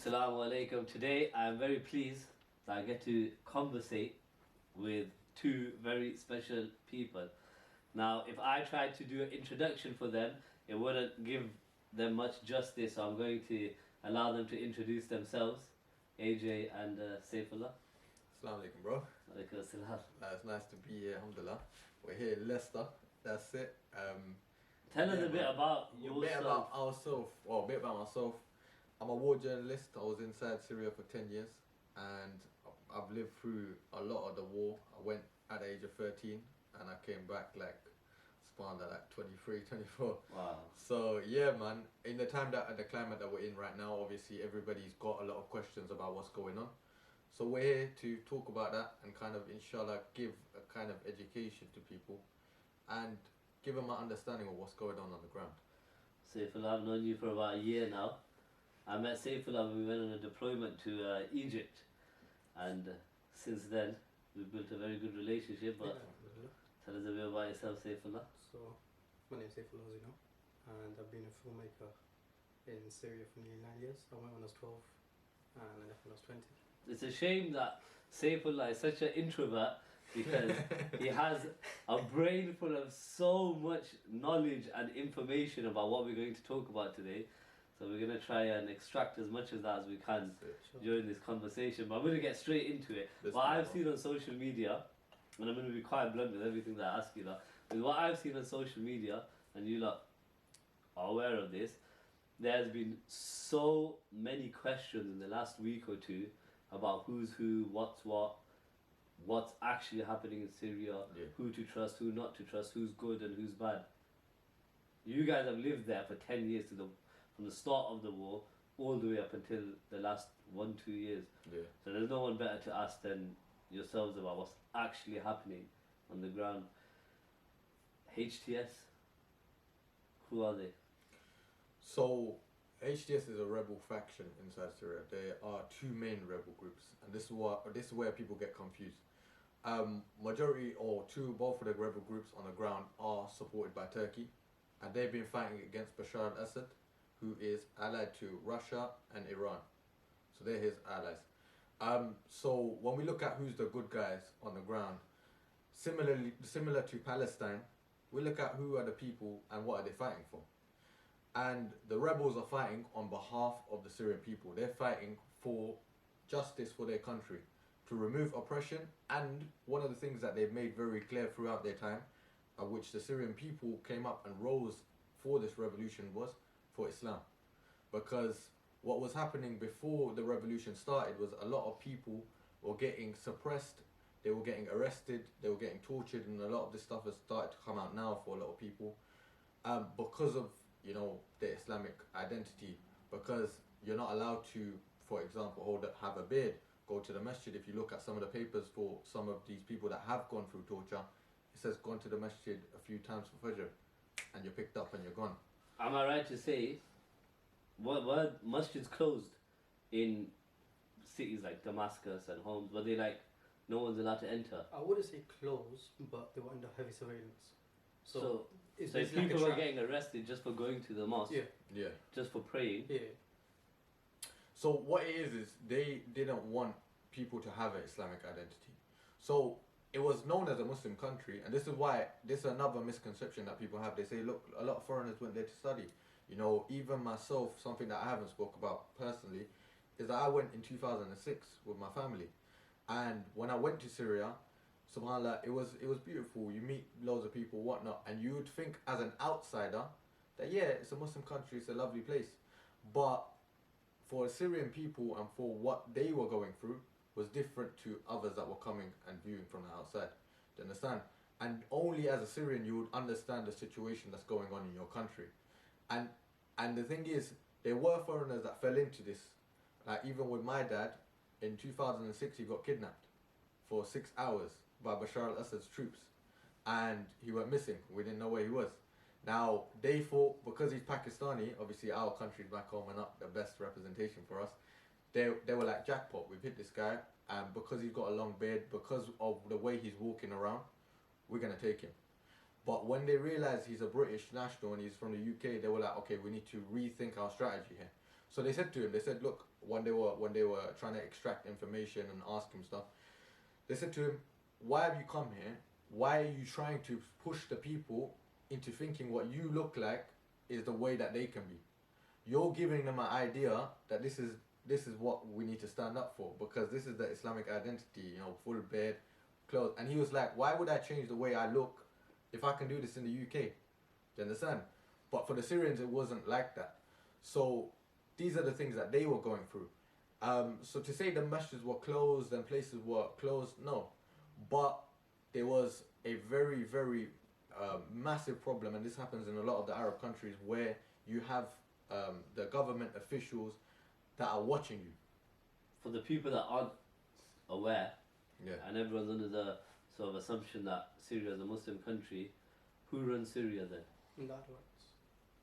Assalamu alaikum. Today I'm very pleased that I get to conversate with two very special people. Now, if I tried to do an introduction for them, it wouldn't give them much justice, so I'm going to allow them to introduce themselves. AJ and Saifullah. Assalamu alaikum, bro. Alaikum assalam. It's nice to be here, alhamdulillah. We're here in Leicester, that's it. Tell us a bit about yourself. A bit about myself. I'm a war journalist. I was inside Syria for 10 years and I've lived through a lot of the war. I went at the age of 13 and I came back spawned at 23, 24. Wow. So yeah, man, in the climate that we're in right now, obviously everybody's got a lot of questions about what's going on. So we're here to talk about that and kind of, inshallah, give a kind of education to people and give them an understanding of what's going on the ground. Saifullah, I've known you for about a year now. I met Saifullah when we went on a deployment to Egypt, and since then we've built a very good relationship. But tell us a bit about yourself, Saifullah. So, my name is Saifullah, as you know, and I've been a filmmaker in Syria for nearly 9 years. I went when I was 12 and I left when I was 20. It's a shame that Saifullah is such an introvert because he has a brain full of so much knowledge and information about what we're going to talk about today. So we're going to try and extract as much of that as we can during this conversation. But I'm going to get straight into it. What I've seen on social media, and I'm going to be quite blunt with everything that I ask you, with what I've seen on social media, and you lot are aware of this, there's been so many questions in the last week or two about who's who, what's what, what's actually happening in Syria, who to trust, who not to trust, who's good and who's bad. You guys have lived there for 10 years from the start of the war all the way up until the last 1-2 years. Yeah. So there's no one better to ask than yourselves about what's actually happening on the ground. HTS, who are they? So HTS is a rebel faction inside Syria. There are two main rebel groups, and this is where people get confused. Majority or both of the rebel groups on the ground are supported by Turkey, and they've been fighting against Bashar al-Assad, who is allied to Russia and Iran. So they're his allies. So when we look at who's the good guys on the ground, similar to Palestine, we look at who are the people and what are they fighting for. And the rebels are fighting on behalf of the Syrian people. They're fighting for justice for their country, to remove oppression. And one of the things that they've made very clear throughout their time, which the Syrian people came up and rose for this revolution, was for Islam. Because what was happening before the revolution started was a lot of people were getting suppressed, they were getting arrested, they were getting tortured, and a lot of this stuff has started to come out now for a lot of people because of their Islamic identity, because you're not allowed to, for example, have a beard, go to the masjid. If you look at some of the papers for some of these people that have gone through torture, it says gone to the masjid a few times for Fajr and you're picked up and you're gone. Am I right to say, were masjids closed in cities like Damascus and Homs? Were they no one's allowed to enter? I wouldn't say closed, but they were under heavy surveillance. So if people were getting arrested just for going to the mosque, just for praying. So what it is they didn't want people to have an Islamic identity. So it was known as a Muslim country, and this is another misconception that people have. They say, look, a lot of foreigners went there to study. Even myself, something that I haven't spoke about personally, is that I went in 2006 with my family. And when I went to Syria, subhanAllah, it was beautiful. You meet loads of people, whatnot, and you would think as an outsider that it's a Muslim country, it's a lovely place. But for Syrian people and for what they were going through was different to others that were coming and viewing from the outside. Do you understand? And only as a Syrian you would understand the situation that's going on in your country. And the thing is, there were foreigners that fell into this. Even with my dad, in 2006 he got kidnapped for 6 hours by Bashar al-Assad's troops, and he went missing. We didn't know where he was. Now they thought, because he's Pakistani, obviously our country's back home and not the best representation for us, they were like, jackpot, we've hit this guy, and because he's got a long beard, because of the way he's walking around, we're gonna take him. But when they realized he's a British national and he's from the UK, they were like, okay, we need to rethink our strategy here. So they said to him, look, when they were trying to extract information and ask him stuff, they said to him, why have you come here? Why are you trying to push the people into thinking what you look like is the way that they can be? You're giving them an idea that this is what we need to stand up for, because this is the Islamic identity, full beard, clothes. And he was like, why would I change the way I look if I can do this in the UK? Do you understand? But for the Syrians, it wasn't like that. So these are the things that they were going through. So to say the masjids were closed and places were closed, no. But there was a very, very massive problem, and this happens in a lot of the Arab countries, where you have the government officials that are watching you. For the people that aren't aware, Yeah. and everyone's under the sort of assumption that Syria is a Muslim country, who runs Syria then? And the Alawites.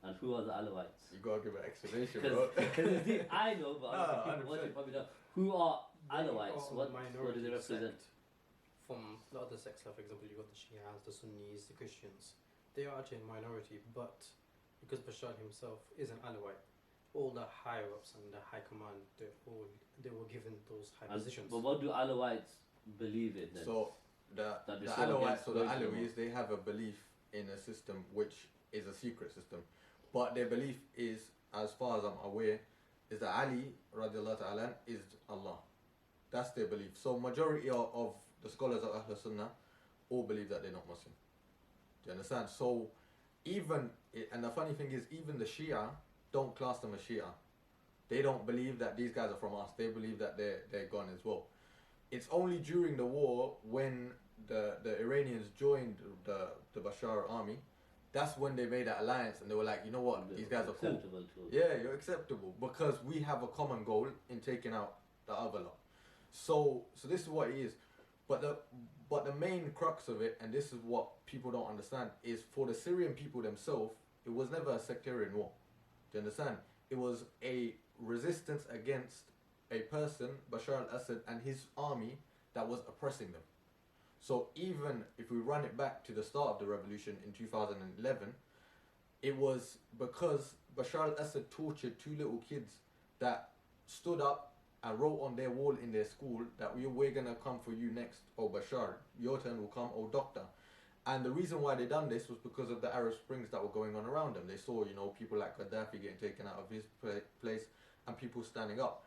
And who are the Alawites? You gotta give an explanation, bro. Because I know, but other people 100%. watching probably don't. Who are They Alawites? are What a do they minority represent? sect from the other sects, like for example, you got the Shias, the Sunnis, the Christians. They are actually a minority, but because Bashar himself is an Alawite, all the higher ups and the high command, they were given those high positions. But what do Alawites believe in then? So the That they're so Alawites against or the Muslim. Alawis, they have a belief in a system which is a secret system, but their belief is, as far as I'm aware, is that Ali radiallahu ta'ala is Allah. That's their belief. So majority of the scholars of Ahl Sunnah all believe that they're not Muslim. Do you understand? So and the funny thing is, even the Shia don't class them as Shia. They don't believe that these guys are from us. They believe that they're gone as well. It's only during the war, when the Iranians joined the Bashar army, that's when they made that alliance, and they were like, you know what, these guys are cool. Acceptable to Yeah, you're acceptable, because we have a common goal in taking out the other lot. So this is what it is. But the main crux of it, and this is what people don't understand, is for the Syrian people themselves, it was never a sectarian war. Do you understand? It was a resistance against a person, Bashar al-Assad, and his army that was oppressing them. So even if we run it back to the start of the revolution in 2011, it was because Bashar al-Assad tortured two little kids that stood up and wrote on their wall in their school that we're gonna come for you next, oh Bashar, your turn will come, oh doctor. And the reason why they done this was because of the Arab Springs that were going on around them. They saw, people like Gaddafi getting taken out of his place and people standing up.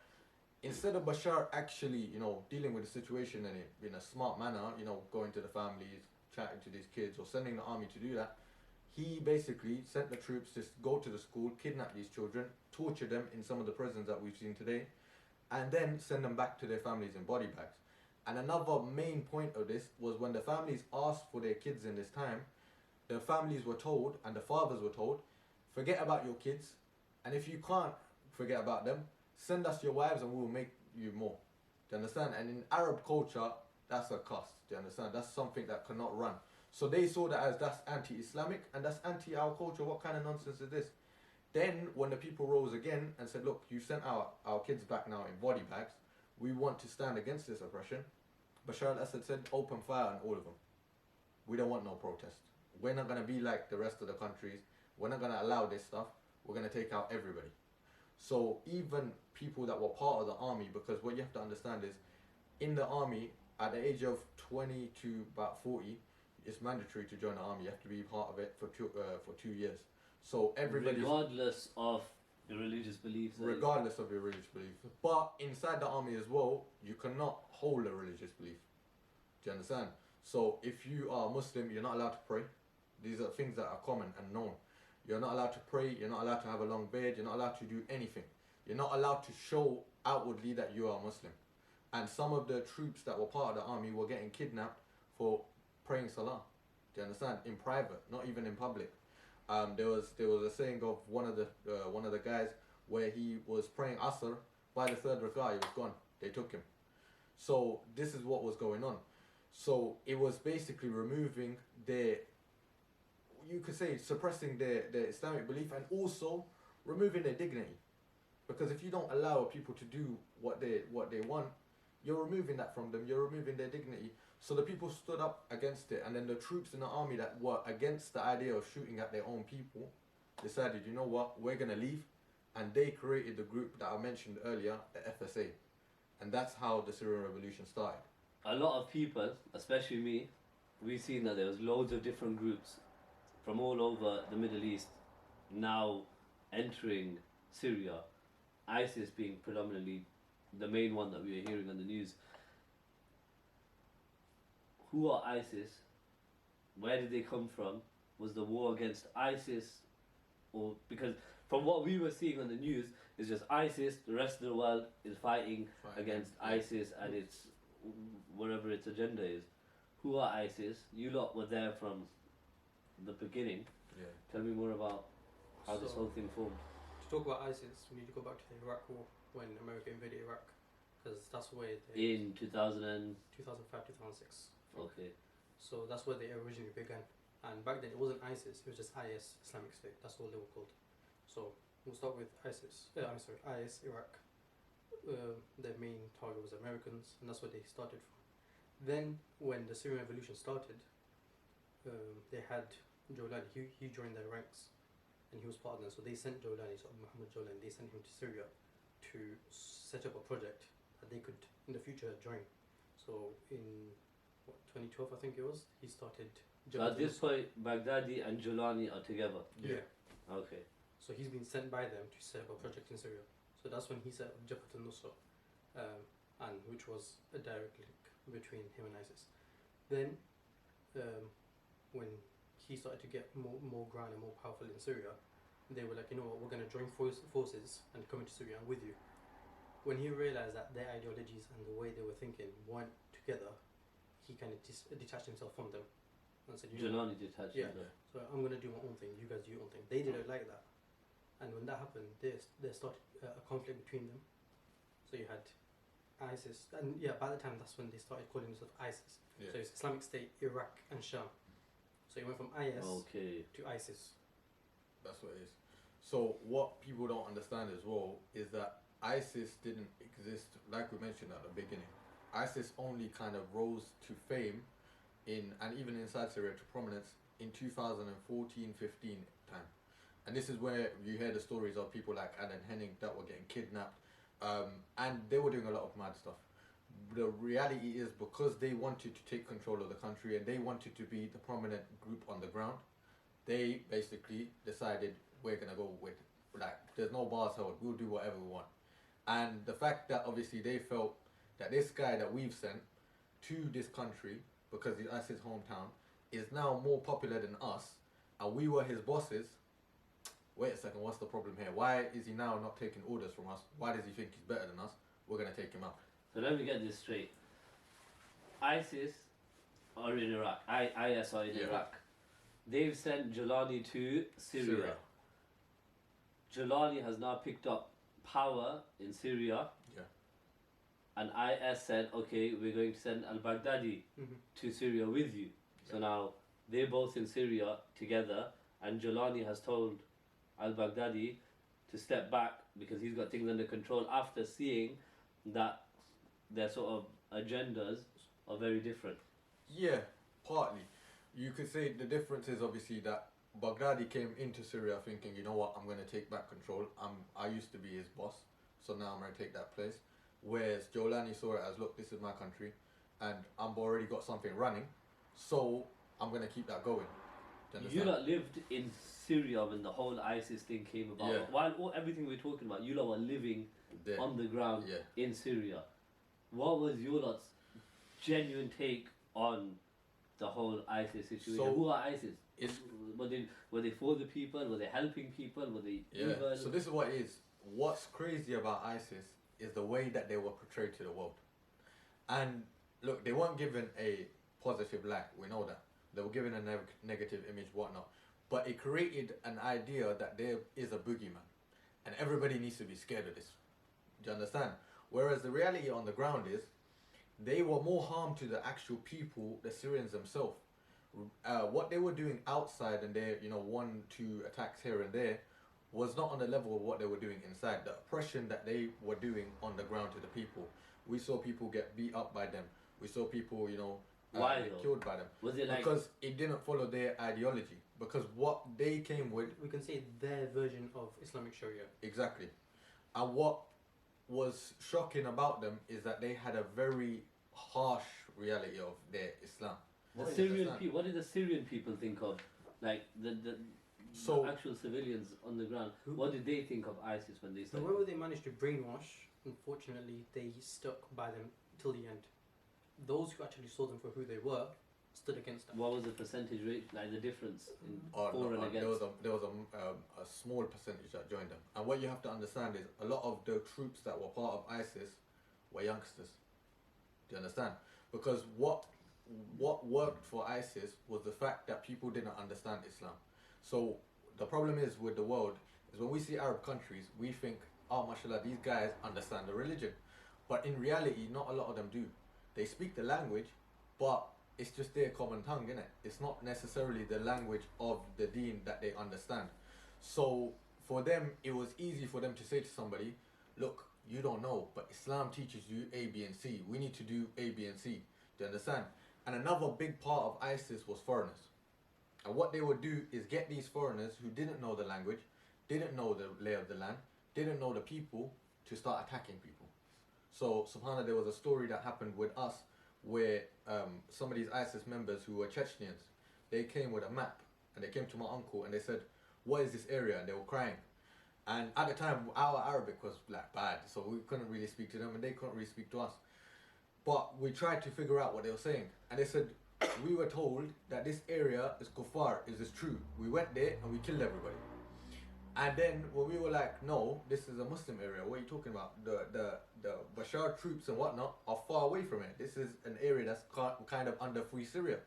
Instead of Bashar actually, dealing with the situation in a smart manner, going to the families, chatting to these kids, or sending the army to do that, he basically sent the troops to go to the school, kidnap these children, torture them in some of the prisons that we've seen today, and then send them back to their families in body bags. And another main point of this was, when the families asked for their kids in this time, the families were told, and the fathers were told, forget about your kids, and if you can't forget about them, send us your wives and we will make you more. Do you understand? And in Arab culture, that's a cost. Do you understand? That's something that cannot run. So they saw that as, that's anti-Islamic and that's anti-our culture. What kind of nonsense is this? Then when the people rose again and said, look, you sent our kids back now in body bags, we want to stand against this oppression, Bashar al-Assad said, open fire on all of them. We don't want no protest. We're not going to be like the rest of the countries. We're not going to allow this stuff. We're going to take out everybody. So even people that were part of the army, because what you have to understand is, in the army, at the age of 20 to about 40, it's mandatory to join the army. You have to be part of it for 2 years. So everybody, regardless of your religious beliefs. Regardless of your religious belief. But inside the army as well, you cannot hold a religious belief. Do you understand? So if you are Muslim, you're not allowed to pray. These are things that are common and known. You're not allowed to pray, you're not allowed to have a long beard, you're not allowed to do anything. You're not allowed to show outwardly that you are Muslim. And some of the troops that were part of the army were getting kidnapped for praying Salah. Do you understand? In private, not even in public. There was a saying of one of the guys where he was praying Asr, by the third rak'ah he was gone. They took him. So this is what was going on. So it was basically removing their, you could say, suppressing their Islamic belief, and also removing their dignity. Because if you don't allow people to do what they want, you're removing that from them, you're removing their dignity. So the people stood up against it, and then the troops in the army that were against the idea of shooting at their own people decided, you know what, we're going to leave, and they created the group that I mentioned earlier, the FSA, and that's how the Syrian revolution started. A lot of people, especially me, we've seen that there was loads of different groups from all over the Middle East now entering Syria, ISIS being predominantly the main one that we are hearing on the news. Who are ISIS? Where did they come from? Was the war against ISIS, or because from what we were seeing on the news, it's just ISIS, the rest of the world is fighting against ISIS and its whatever its agenda is. Who are ISIS? You lot were there from the beginning. Yeah. Tell me more about how this So, whole thing formed. To talk about ISIS, we need to go back to the Iraq War when America invaded Iraq, because that's where In 2000 and 2005, 2006. okay. So that's where they originally began. And back then it wasn't ISIS, it was just IS, Islamic State. That's all they were called. So we'll start with ISIS. IS, Iraq. Their main target was Americans, and that's where they started from. Then, when the Syrian Revolution started, they had Jolani. He joined their ranks, and he was part of them. So they sent Jolani, so Muhammad Jolani, they sent him to Syria to set up a project that they could, in the future, join. So in 2012, I think it was, he started. So at this point, Baghdadi and Jolani are together. Yeah. Okay. So he's been sent by them to set up a project in Syria. So that's when he set up Jabhat al-Nusra, and which was a direct link between him and ISIS. Then, when he started to get more ground and more powerful in Syria, they were like, you know what, we're going to join forces and come into Syria with you. When he realized that their ideologies and the way they were thinking weren't together, he kind of detached himself from them and said, you know, Jolani detached. Yeah. himself. so I'm going to do my own thing, you guys do your own thing. They didn't like that. And when that happened, there started a conflict between them. So you had ISIS, and yeah, by the time that's when they started calling themselves ISIS. Yeah. So it's Islamic State, Iraq, and Sham. So it went from IS Okay. to ISIS. That's what it is. So what people don't understand as well is that ISIS didn't exist, like we mentioned at the beginning. ISIS only kind of rose to fame and even inside Syria to prominence in 2014-15 time. And this is where you hear the stories of people like Alan Henning that were getting kidnapped, and they were doing a lot of mad stuff. The reality is, because they wanted to take control of the country and they wanted to be the prominent group on the ground, they basically decided, we're gonna go with, like, there's no bars held, we'll do whatever we want. And the fact that obviously they felt that this guy that we've sent to this country, because that's his hometown, is now more popular than us, and we were his bosses. Wait a second, what's the problem here? Why is he now not taking orders from us? Why does he think he's better than us? We're gonna take him out. So let me get this straight. ISIS are in Iraq. IS are in Yeah. Iraq. They've sent Jolani to Syria. Jolani has now picked up power in Syria. Yeah. And IS said, okay, we're going to send al-Baghdadi to Syria with you. So now they're both in Syria together, and Jolani has told al-Baghdadi to step back because he's got things under control after seeing that their sort of agendas are very different. Yeah, partly. You could say the difference is obviously that Baghdadi came into Syria thinking, you know what, I'm going to take back control. I used to be his boss, so now I'm going to take that place. Whereas Jolani saw it as, look, this is my country, and I've already got something running, so I'm going to keep that going. Do you You understand? lot lived in Syria when the whole ISIS thing came about. Yeah. While everything we're talking about, you lot were living There. on the ground Yeah. in Syria. What was your lot's genuine take on the whole ISIS situation? So, who are ISIS? it's- Were they for the people? Were they helping people? Were they Yeah. evil? So this is what it is. What's crazy about ISIS is the way that they were portrayed to the world. And look, they weren't given a positive light. We know that. They were given a negative image, whatnot. But it created an idea that there is a boogeyman, and everybody needs to be scared of this. Do you understand? Whereas the reality on the ground is, they were more harm to the actual people, the Syrians themselves. What they were doing outside and their, 1-2 attacks here and there, was not on the level of what they were doing inside. The oppression that they were doing on the ground to the people. We saw people get beat up by them. We saw people, Why though? killed by them. Was it like Because it didn't follow their ideology. Because what they came with, We can say their version of Islamic Sharia. exactly. And what was shocking about them is that they had a very harsh reality of their Islam. the What Syrian is people? What did the Syrian people think of, like the So- actual civilians on the ground? Who- What did they think of ISIS when they started? However they managed to brainwash, unfortunately, they stuck by them till the end. Those who actually saw them for who they were stood against them. What was the percentage rate, like the difference in Oh, for no, and there was against? a small percentage that joined them, and what you have to understand is a lot of the troops that were part of ISIS were youngsters. Do you understand? Because what worked for ISIS was the fact that people didn't understand Islam. So the problem is with the world is when we see Arab countries, we think, oh, mashallah, these guys understand the religion, but in reality, not a lot of them do. They speak the language, but it's just their common tongue, innit? It's not necessarily the language of the deen that they understand. So for them, it was easy for them to say to somebody, look, you don't know, but Islam teaches you A, B, and C. We need to do A, B, and C. Do you understand? And another big part of ISIS was foreigners. And what they would do is get these foreigners who didn't know the language, didn't know the lay of the land, didn't know the people, to start attacking people. So, subhanAllah, there was a story that happened with us where some of these ISIS members who were Chechens, they came with a map and they came to my uncle and they said, what is this area? And they were crying. And at the time, our Arabic was like bad, so we couldn't really speak to them and they couldn't really speak to us. But we tried to figure out what they were saying. And they said, we were told that this area is kuffar, is this true? We went there and we killed everybody. And then when we were like, no, this is a Muslim area, what are you talking about? The Bashar troops and whatnot are far away from it. This is an area that's kind of under Free Syria.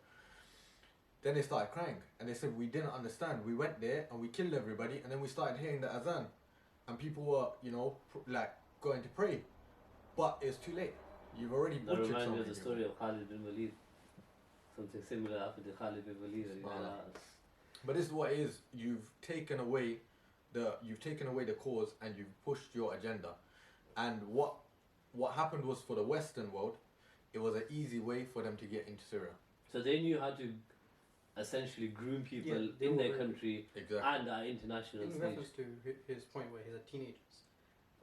Then they started crying and they said, we didn't understand. We went there and we killed everybody and then we started hearing the azan and people were, like going to pray. But it's too late. You've already That butchered reminds me of somebody. the story of Khalid bin Walid. Something similar happened to Khalid bin Walid. But this is what it is. You've taken away the cause and you've pushed your agenda. And what happened was, for the Western world, it was an easy way for them to get into Syria. So they knew how to essentially groom people Yeah, they in were their very- country Exactly. and at international In stage. reference to his point where he's a teenagers,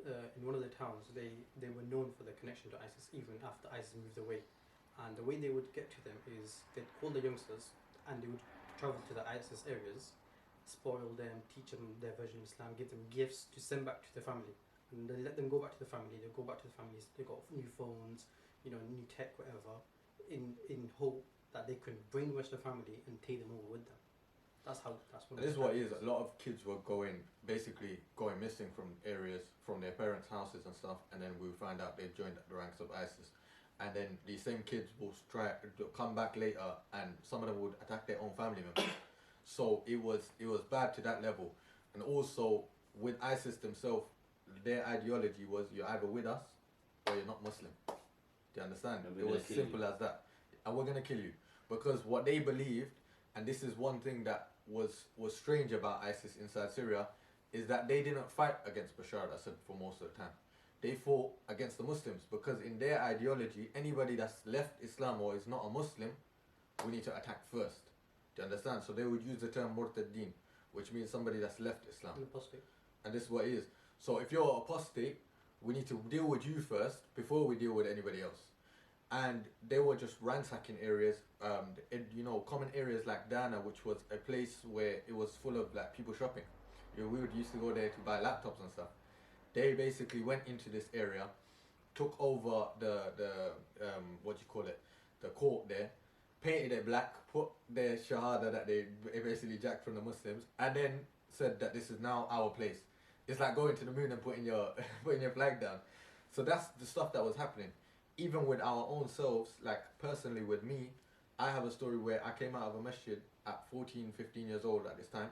in one of the towns, they were known for their connection to ISIS even after ISIS moved away. And the way they would get to them is they'd call the youngsters and they would travel to the ISIS areas, spoil them, teach them their version of Islam, give them gifts to send back to the family. And they let them go back to the family, they go back to the families, they got new phones, new tech, whatever, in hope that they could brainwash the family and take them over with them. That's what And this is what it is. A lot of kids were basically going missing from areas, from their parents' houses and stuff, and then we would find out they joined the ranks of ISIS. And then these same kids will come back later, and some of them would attack their own family members. So it was bad to that level. And also with ISIS themselves, their ideology was, you're either with us or you're not Muslim. Do you understand? And It we're was gonna kill simple as that. And we're gonna kill you. Because what they believed, and this is one thing that was strange about ISIS inside Syria, is that they didn't fight against Bashar al-Assad for most of the time. They fought against the Muslims, because in their ideology, anybody that's left Islam or is not a Muslim, we need to attack first. Do you understand? So they would use the term murtadeen, which means somebody that's left Islam. apostate. And this is what it is. So if you're apostate, we need to deal with you first before we deal with anybody else. And they were just ransacking areas, common areas like Dana, which was a place where it was full of like people shopping. We would used to go there to buy laptops and stuff. They basically went into this area, took over the court there, painted it black, put their shahada that they basically jacked from the Muslims, and then said that this is now our place. It's like going to the moon and putting your flag down. So that's the stuff that was happening. Even with our own selves, like personally with me, I have a story where I came out of a masjid at 14, 15 years old at this time,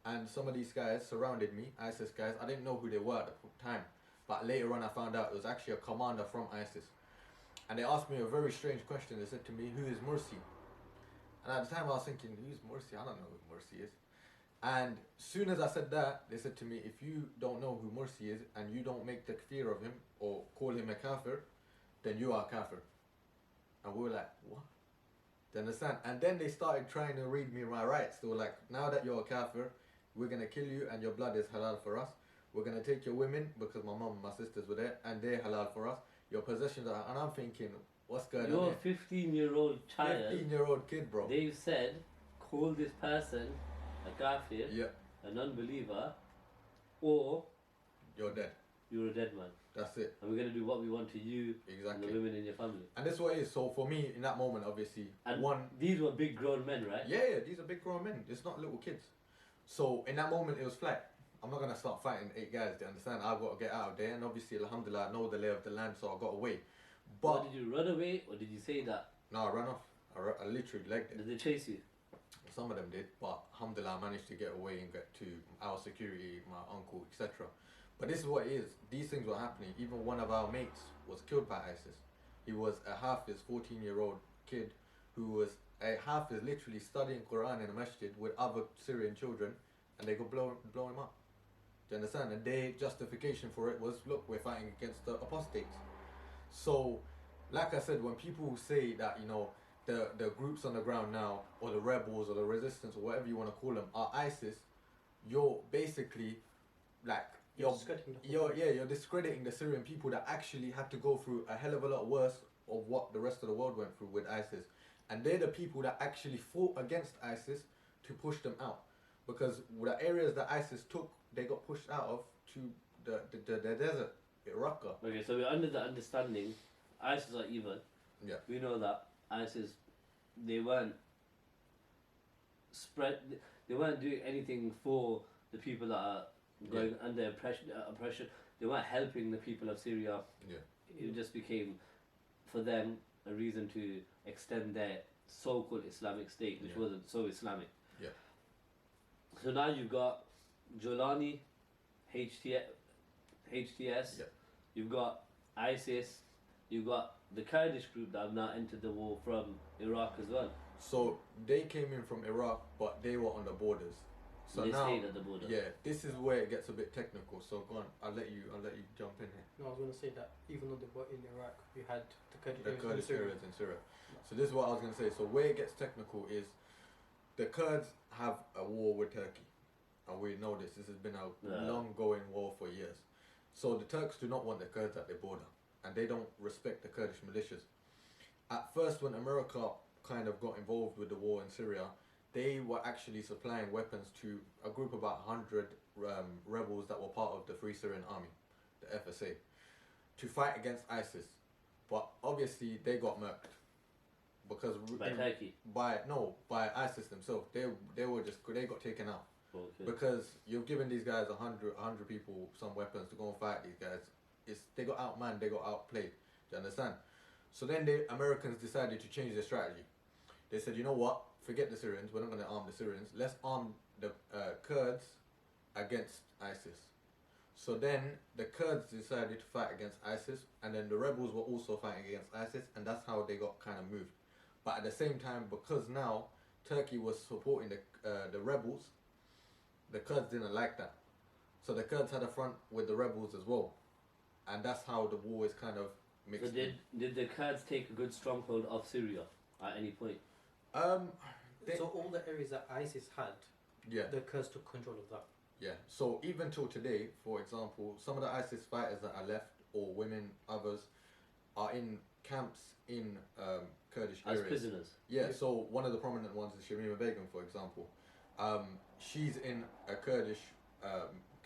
and some of these guys surrounded me, ISIS guys. I didn't know who they were at the time, but later on I found out it was actually a commander from ISIS. And they asked me a very strange question. They said to me, who is Mursi? And at the time I was thinking, who's Mursi? I don't know who Mursi is. And soon as I said that, they said to me, if you don't know who Mursi is and you don't make takfir of him or call him a kafir, then you are a kafir. And we were like, what? Do you understand? And then they started trying to read me my rights. They were like, now that you're a kafir, we're going to kill you and your blood is halal for us. We're going to take your women, because my mum and my sisters were there, and they're halal for us. Your possessions are... And I'm thinking, what's going on Your here? 15-year-old child, 15-year-old kid, bro. they've said, call this person a kafir, Yeah, an unbeliever, or you're dead. you're a dead man. That's it. And we're going to do what we want to you Exactly. and the women in your family. And this is what it is. So for me, in that moment, obviously, And one... these were big grown men, right? Yeah, these are big grown men. It's not little kids. So in that moment, it was flat. I'm not going to start fighting 8 guys, do you understand? I've got to get out of there. And obviously, alhamdulillah, I know the lay of the land, so I got away. But... Or did you run away, or did you say that? No, I ran off. I literally legged it. Did they chase you? Some of them did, but alhamdulillah, I managed to get away and get to our security, my uncle, etc. But this is what it is. These things were happening. Even one of our mates was killed by ISIS. He was a Hafiz, 14-year-old kid, who was a Hafiz, literally studying Quran in a masjid with other Syrian children, and they could blow him up. Do you understand? And their justification for it was, look, we're fighting against the apostates. So, like I said, when people say that, you know, the groups on the ground now, or the rebels, or the resistance, or whatever you want to call them, are ISIS, you're basically, like, you're discrediting the Syrian people that actually had to go through a hell of a lot worse of what the rest of the world went through with ISIS. And they're the people that actually fought against ISIS to push them out. Because the areas that ISIS took, they got pushed out of to the desert, Iraq. Okay, so we're under the understanding ISIS are evil. Yeah. We know that ISIS, they weren't doing anything for the people that are going under oppression. They weren't helping the people of Syria. Yeah. It just became, for them, a reason to extend their so-called Islamic state, which wasn't so Islamic. Yeah. So now you've got Jolani, HTS, you've got ISIS, you've got the Kurdish group that have now entered the war from Iraq as well. So they came in from Iraq, but they were on the borders. So they now, stayed at the border. yeah, this is where it gets a bit technical. So go on, I'll let you jump in here. No, I was going to say that even though they were in Iraq, you had the The Kurdish Kurdish areas in Syria. So this is what I was going to say. So where it gets technical is the Kurds have a war with Turkey. And we know this. This has been a long-going war for years. So the Turks do not want the Kurds at their border. And they don't respect the Kurdish militias. At first, when America kind of got involved with the war in Syria, they were actually supplying weapons to a group of about 100 rebels that were part of the Free Syrian Army, the FSA, to fight against ISIS. But obviously they got murked because By Turkey? by ISIS themselves. They got taken out. Okay. Because you've given these guys 100 people some weapons to go and fight these guys. They got outmanned, they got outplayed. Do you understand? So then the Americans decided to change their strategy. They said, you know what? Forget the Syrians. We're not going to arm the Syrians. Let's arm the Kurds against ISIS. So then the Kurds decided to fight against ISIS, and then the rebels were also fighting against ISIS, and that's how they got kind of moved. But at the same time, because now Turkey was supporting the rebels, the Kurds didn't like that. So the Kurds had a front with the rebels as well. And that's how the war is kind of mixed. So did the Kurds take a good stronghold of Syria at any point? So all the areas that ISIS had, the Kurds took control of that. Yeah. So even till today, for example, some of the ISIS fighters that are left, or women, others, are in camps in Kurdish areas. As prisoners? Yeah, so one of the prominent ones is Shamima Begum, for example. She's in a Kurdish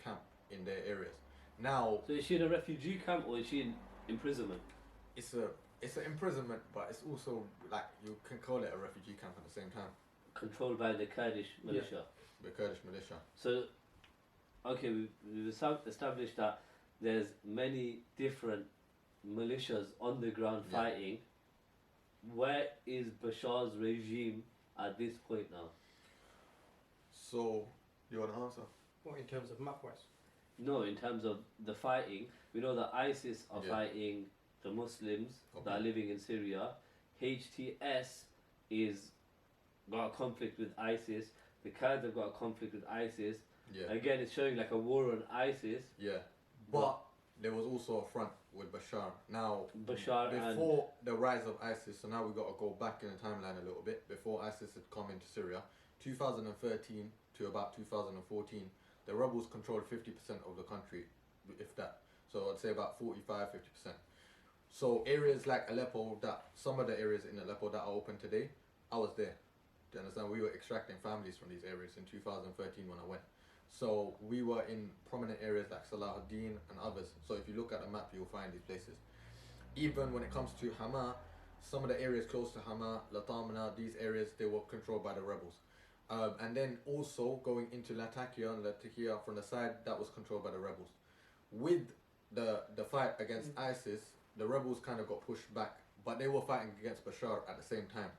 camp in their areas. Now... So is she in a refugee camp, or is she in imprisonment? It's an imprisonment, but it's also, like, you can call it a refugee camp at the same time. Controlled by the Kurdish militia? The Kurdish militia. So, okay, we've established that there's many different militias on the ground fighting. Where is Bashar's regime at this point now? So, you want to answer? What, in terms of map-wise? No, in terms of the fighting, we know that ISIS are fighting the Muslims that are living in Syria. HTS got a conflict with ISIS. The Kurds have got a conflict with ISIS. Yeah. Again, it's showing like a war on ISIS. Yeah. But there was also a front with Bashar. Now, Bashar before the rise of ISIS, so now we got to go back in the timeline a little bit. Before ISIS had come into Syria, 2013 to about 2014, the rebels controlled 50% of the country, if that. So I'd say about 45-50%. So areas like Aleppo, that some of the areas in Aleppo that are open today, I was there. Do you understand? We were extracting families from these areas in 2013 when I went. So we were in prominent areas like Salahuddin and others. So if you look at the map, you'll find these places. Even when it comes to Hama, some of the areas close to Hama, Latamana, these areas, they were controlled by the rebels. And then also going into Latakia and Latakia from the side, that was controlled by the rebels. With the fight against ISIS, the rebels kind of got pushed back, but they were fighting against Bashar at the same time.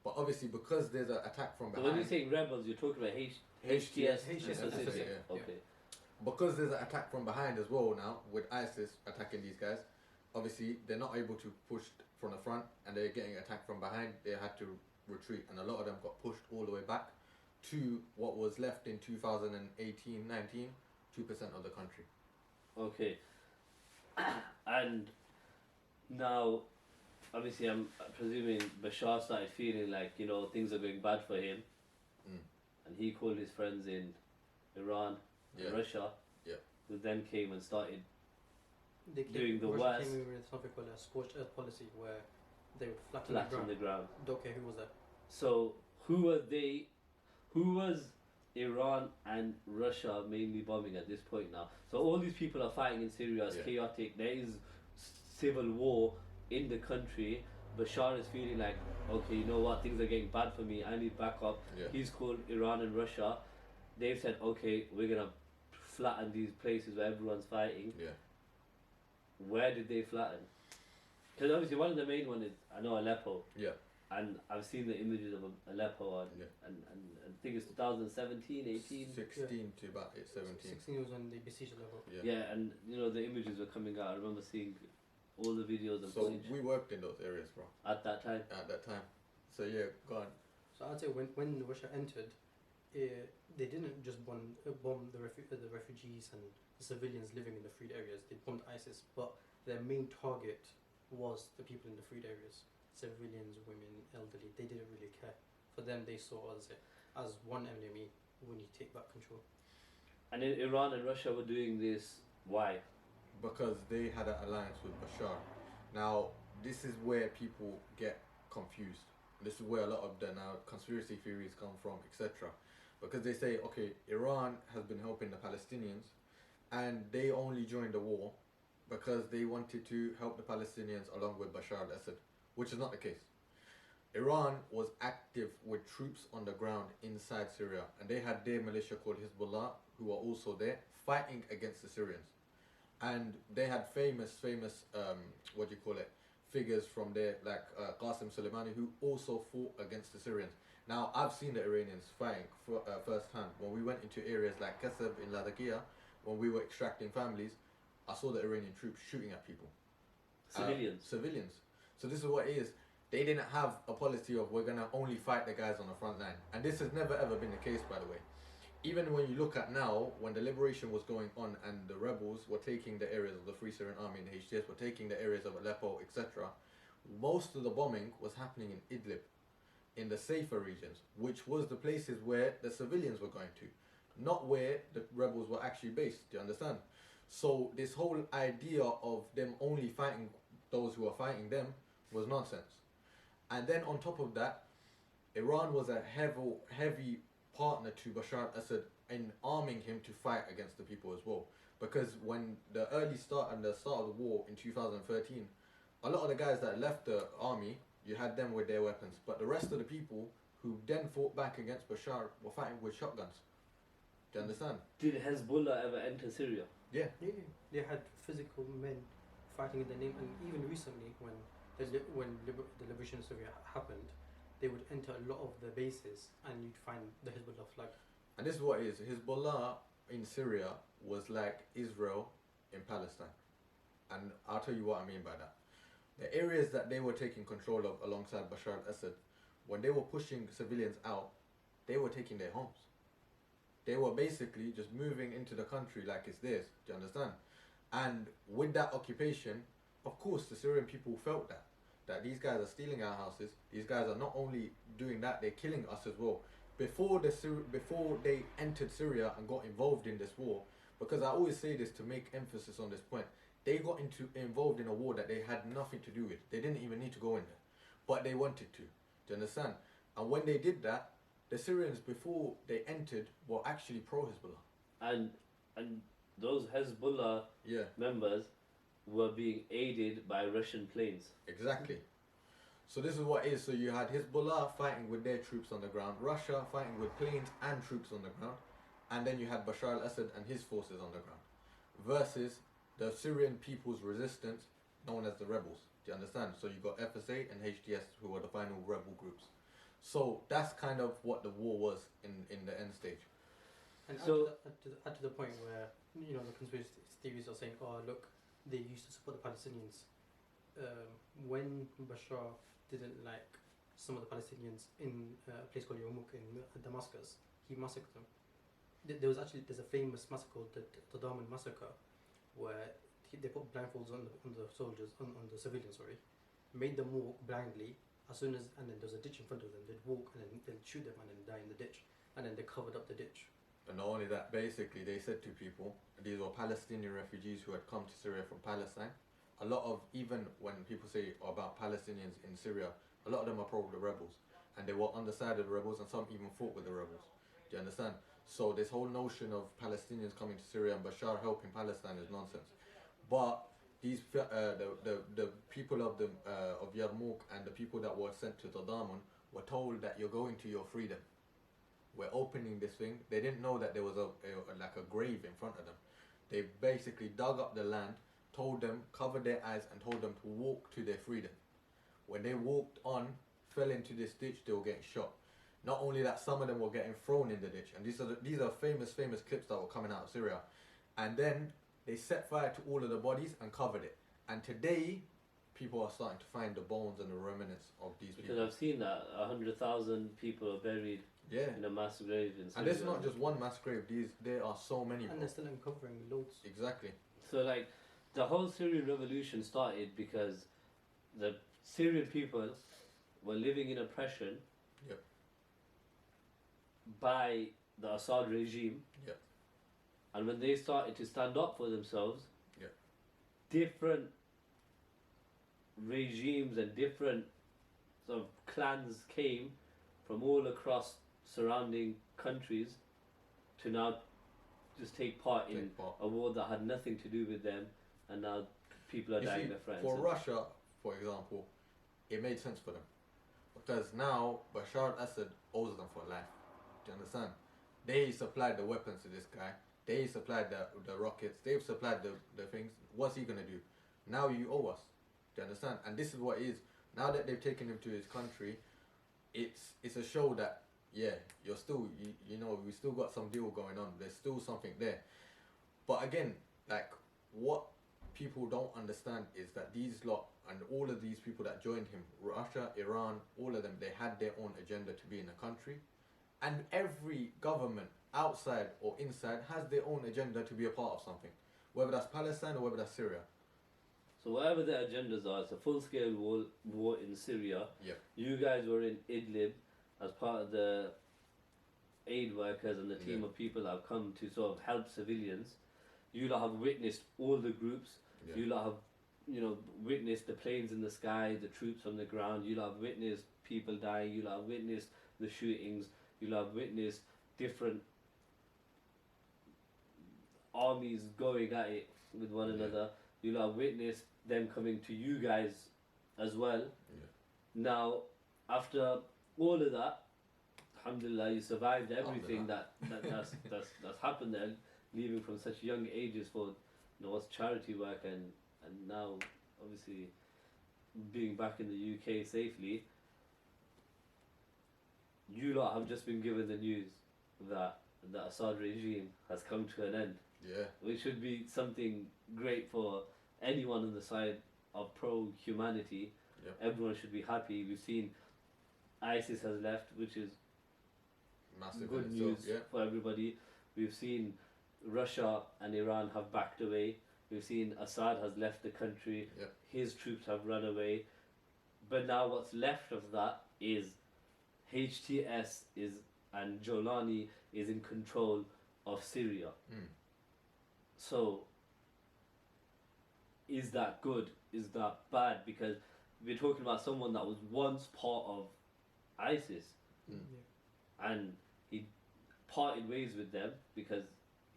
But obviously, because there's an attack from So behind. when you say rebels, you're talking about HTS. specific. Yeah. Okay. Because there's an attack from behind as well now, with ISIS attacking these guys, obviously they're not able to push from the front and they're getting attacked from behind. They had to retreat, and a lot of them got pushed all the way back to what was left in 2018-19, 2% of the country. Okay. And now, obviously, I'm presuming Bashar started feeling like, you know, things are going bad for him. And he called his friends in Iran and Russia, who then came and started doing the Russia worst. came in with something called a scorched earth policy, where they would flatten The ground. Don't care who was that. So who were they? Who was Iran and Russia mainly bombing at this point now? So all these people are fighting in Syria. It's chaotic. There is civil war in the country. Bashar is feeling like, okay, you know what? Things are getting bad for me. I need backup. He's called Iran and Russia. They've said, okay, we're gonna flatten these places where everyone's fighting. Where did they flatten? Because obviously one of the main ones is, I know, Aleppo. And I've seen the images of Aleppo and I think it's 2017, 18. 16 to about 17. 16 was when they besieged Aleppo. Yeah, and you know the images were coming out. I remember seeing all the videos and So footage we worked in those areas, bro. at that time. So yeah, go on. So I'd say when Russia entered, they didn't just bomb the refugees and the civilians living in the freed areas. They bombed ISIS, but their main target was the people in the freed areas. Civilians, women, elderly, they didn't really care. For them, they saw us as one enemy. We need to take back control. And Iran and Russia were doing this. Why? Because they had an alliance with Bashar. Now, this is where people get confused. This is where a lot of the now conspiracy theories come from, etc. Because they say, okay, Iran has been helping the Palestinians, and they only joined the war because they wanted to help the Palestinians along with Bashar al-Assad, which is not the case. Iran was active with troops on the ground inside Syria, and they had their militia called Hezbollah, who were also there fighting against the Syrians. And they had famous figures from there, like Qasem Soleimani, who also fought against the Syrians. Now, I've seen the Iranians fighting firsthand. When we went into areas like Kasab in Latakia, when we were extracting families, I saw the Iranian troops shooting at people. Civilians. So this is what it is. They didn't have a policy of we're going to only fight the guys on the front line. And this has never ever been the case, by the way. Even when you look at now, when the liberation was going on and the rebels were taking the areas of the Free Syrian Army and the HTS were taking the areas of Aleppo, etc., most of the bombing was happening in Idlib, in the safer regions, which was the places where the civilians were going to, not where the rebels were actually based. Do you understand? So this whole idea of them only fighting those who are fighting them was nonsense. And then on top of that, Iran was a heavy partner to Bashar al-Assad in arming him to fight against the people as well. Because when the start of the war in 2013, a lot of the guys that left the army, you had them with their weapons. But the rest of the people who then fought back against Bashar were fighting with shotguns. Do you understand? Did Hezbollah ever enter Syria? Yeah, they had physical men fighting in the name, and even recently when the liberation of Syria happened, they would enter a lot of the bases and you'd find the Hezbollah flag. And this is what it is. Hezbollah in Syria was like Israel in Palestine. And I'll tell you what I mean by that. The areas that they were taking control of alongside Bashar al-Assad, when they were pushing civilians out, they were taking their homes. They were basically just moving into the country like it's theirs. Do you understand? And with that occupation, of course, the Syrian people felt that these guys are stealing our houses. These guys are not only doing that, they're killing us as well. Before before they entered Syria and got involved in this war, because I always say this to make emphasis on this point, they got involved in a war that they had nothing to do with. They didn't even need to go in there, but they wanted to. Do you understand? And when they did that, the Syrians before they entered were actually pro Hezbollah. And those Hezbollah Yeah, members were being aided by Russian planes. exactly. So this is what it is. So you had Hezbollah fighting with their troops on the ground, Russia fighting with planes and troops on the ground, and then you had Bashar al-Assad and his forces on the ground, versus the Syrian People's Resistance, known as the rebels. Do you understand? So you got FSA and HDS, who were the final rebel groups. So that's kind of what the war was in the end stage. And So- add to the point where, you know, the conspiracy theories are saying, oh look, they used to support the Palestinians. When Bashar didn't like some of the Palestinians in a place called Yarmouk in Damascus, he massacred them. There's a famous massacre called the Daman massacre, where they put blindfolds on the soldiers, on the civilians, sorry, made them walk blindly. And then there's a ditch in front of them. They'd walk and then they'd shoot them and then die in the ditch, and then they covered up the ditch. And not only that, basically they said to people, these were Palestinian refugees who had come to Syria from Palestine. A lot of, even when people say about Palestinians in Syria, a lot of them are probably rebels. And they were on the side of the rebels, and some even fought with the rebels. Do you understand? So this whole notion of Palestinians coming to Syria and Bashar helping Palestine is nonsense. But these the people of Yarmouk and the people that were sent to Tadamun were told that you're going to your freedom. We're opening this thing. They didn't know that there was like a grave in front of them. They basically dug up the land, told them, covered their eyes, and told them to walk to their freedom. When they walked on, fell into this ditch, they were getting shot. Not only that, some of them were getting thrown in the ditch, and these are famous clips that were coming out of Syria. And then they set fire to all of the bodies and covered it. And today, people are starting to find the bones and the remnants of these Because people. I've seen that 100,000 people are buried Yeah. in a mass grave in Syria. And there's not just one mass grave. There are so many. And bro. they're still uncovering loads. Exactly. So like, the whole Syrian revolution started because the Syrian people were living in oppression Yep. by the Assad regime. Yep. And when they started to stand up for themselves, Yep. different regimes and different sort of clans came from all across surrounding countries to now just take part in Take part. a war that had nothing to do with them, and now people are You dying see, left, right, and for centre. Russia, for example, it made sense for them. Because now Bashar al-Assad owes them for life. Do you understand? They supplied the weapons to this guy. They supplied the rockets. They've supplied the things. What's he going to do? Now you owe us. Do you understand? And this is what it is. Now that they've taken him to his country, it's a show that, yeah, you're still, you know, we still got some deal going on. There's still something there. But again, like, what people don't understand is that these lot and all of these people that joined him, Russia, Iran, all of them, they had their own agenda to be in the country. And every government, outside or inside, has their own agenda to be a part of something. Whether that's Palestine or whether that's Syria. So whatever their agendas are, it's a full-scale war in Syria. Yep. You guys were in Idlib as part of the aid workers and the team Yeah. of people that have come to sort of help civilians. You lot have witnessed all the groups. Yeah. You lot have, you know, witnessed the planes in the sky, the troops on the ground. You lot have witnessed people dying. You lot have witnessed the shootings. You lot have witnessed different armies going at it with one Yeah. another. You lot have witnessed them coming to you guys as well. Yeah. Now, after all of that, alhamdulillah, you survived everything that's happened there, leaving from such young ages for, you know, what's charity work and now obviously being back in the UK safely. You lot have just been given the news that the Assad regime has come to an end, Yeah. which should be something great for anyone on the side of pro-humanity. Yep. Everyone should be happy. We've seen ISIS has left, which is Massive good in news itself. Yeah. for everybody. We've seen Russia and Iran have backed away. We've seen Assad has left the country. Yeah. His troops have run away. But now what's left of that is HTS is and Jolani is in control of Syria. Mm. So is that good? Is that bad? Because we're talking about someone that was once part of ISIS Mm. Yeah. and he parted ways with them because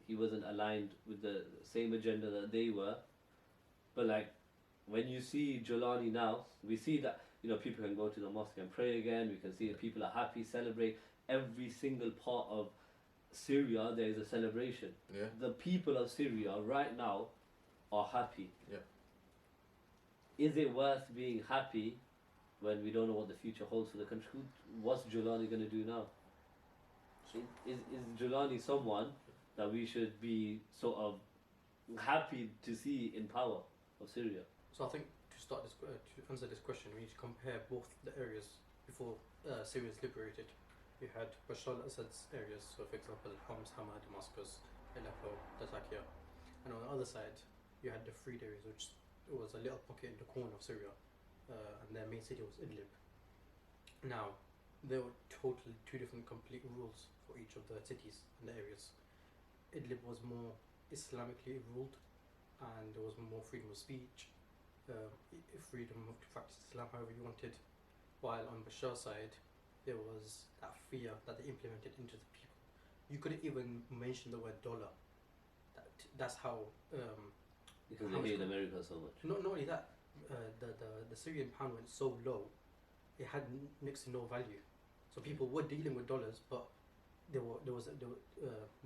he wasn't aligned with the same agenda that they were. But like when you see Jolani now, we see that people can go to the mosque and pray again. We can see that people are happy, celebrate. Every single part of Syria there is a celebration. Yeah. The people of Syria right now are happy. Yeah. Is it worth being happy when we don't know what the future holds for the country? What's Jolani going to do now? Is Jolani someone that we should be sort of happy to see in power of Syria? So I think to answer this question, we need to compare both the areas before Syria is liberated. You had Bashar al-Assad's areas, so for example, Homs, Hama, Damascus, Aleppo, Latakia, and on the other side, you had the freed areas, which was a little pocket in the corner of Syria, and their main city was Idlib. Now, there were totally two different complete rules for each of the cities and the areas. Idlib was more Islamically ruled, and there was more freedom of speech, freedom to practice Islam however you wanted, while on Bashar's side there was that fear that they implemented into the people. You couldn't even mention the word dollar. That's how Because how they hate much- America so much. not only that, the Syrian pound went so low, it had next to no value. So people were dealing with dollars, but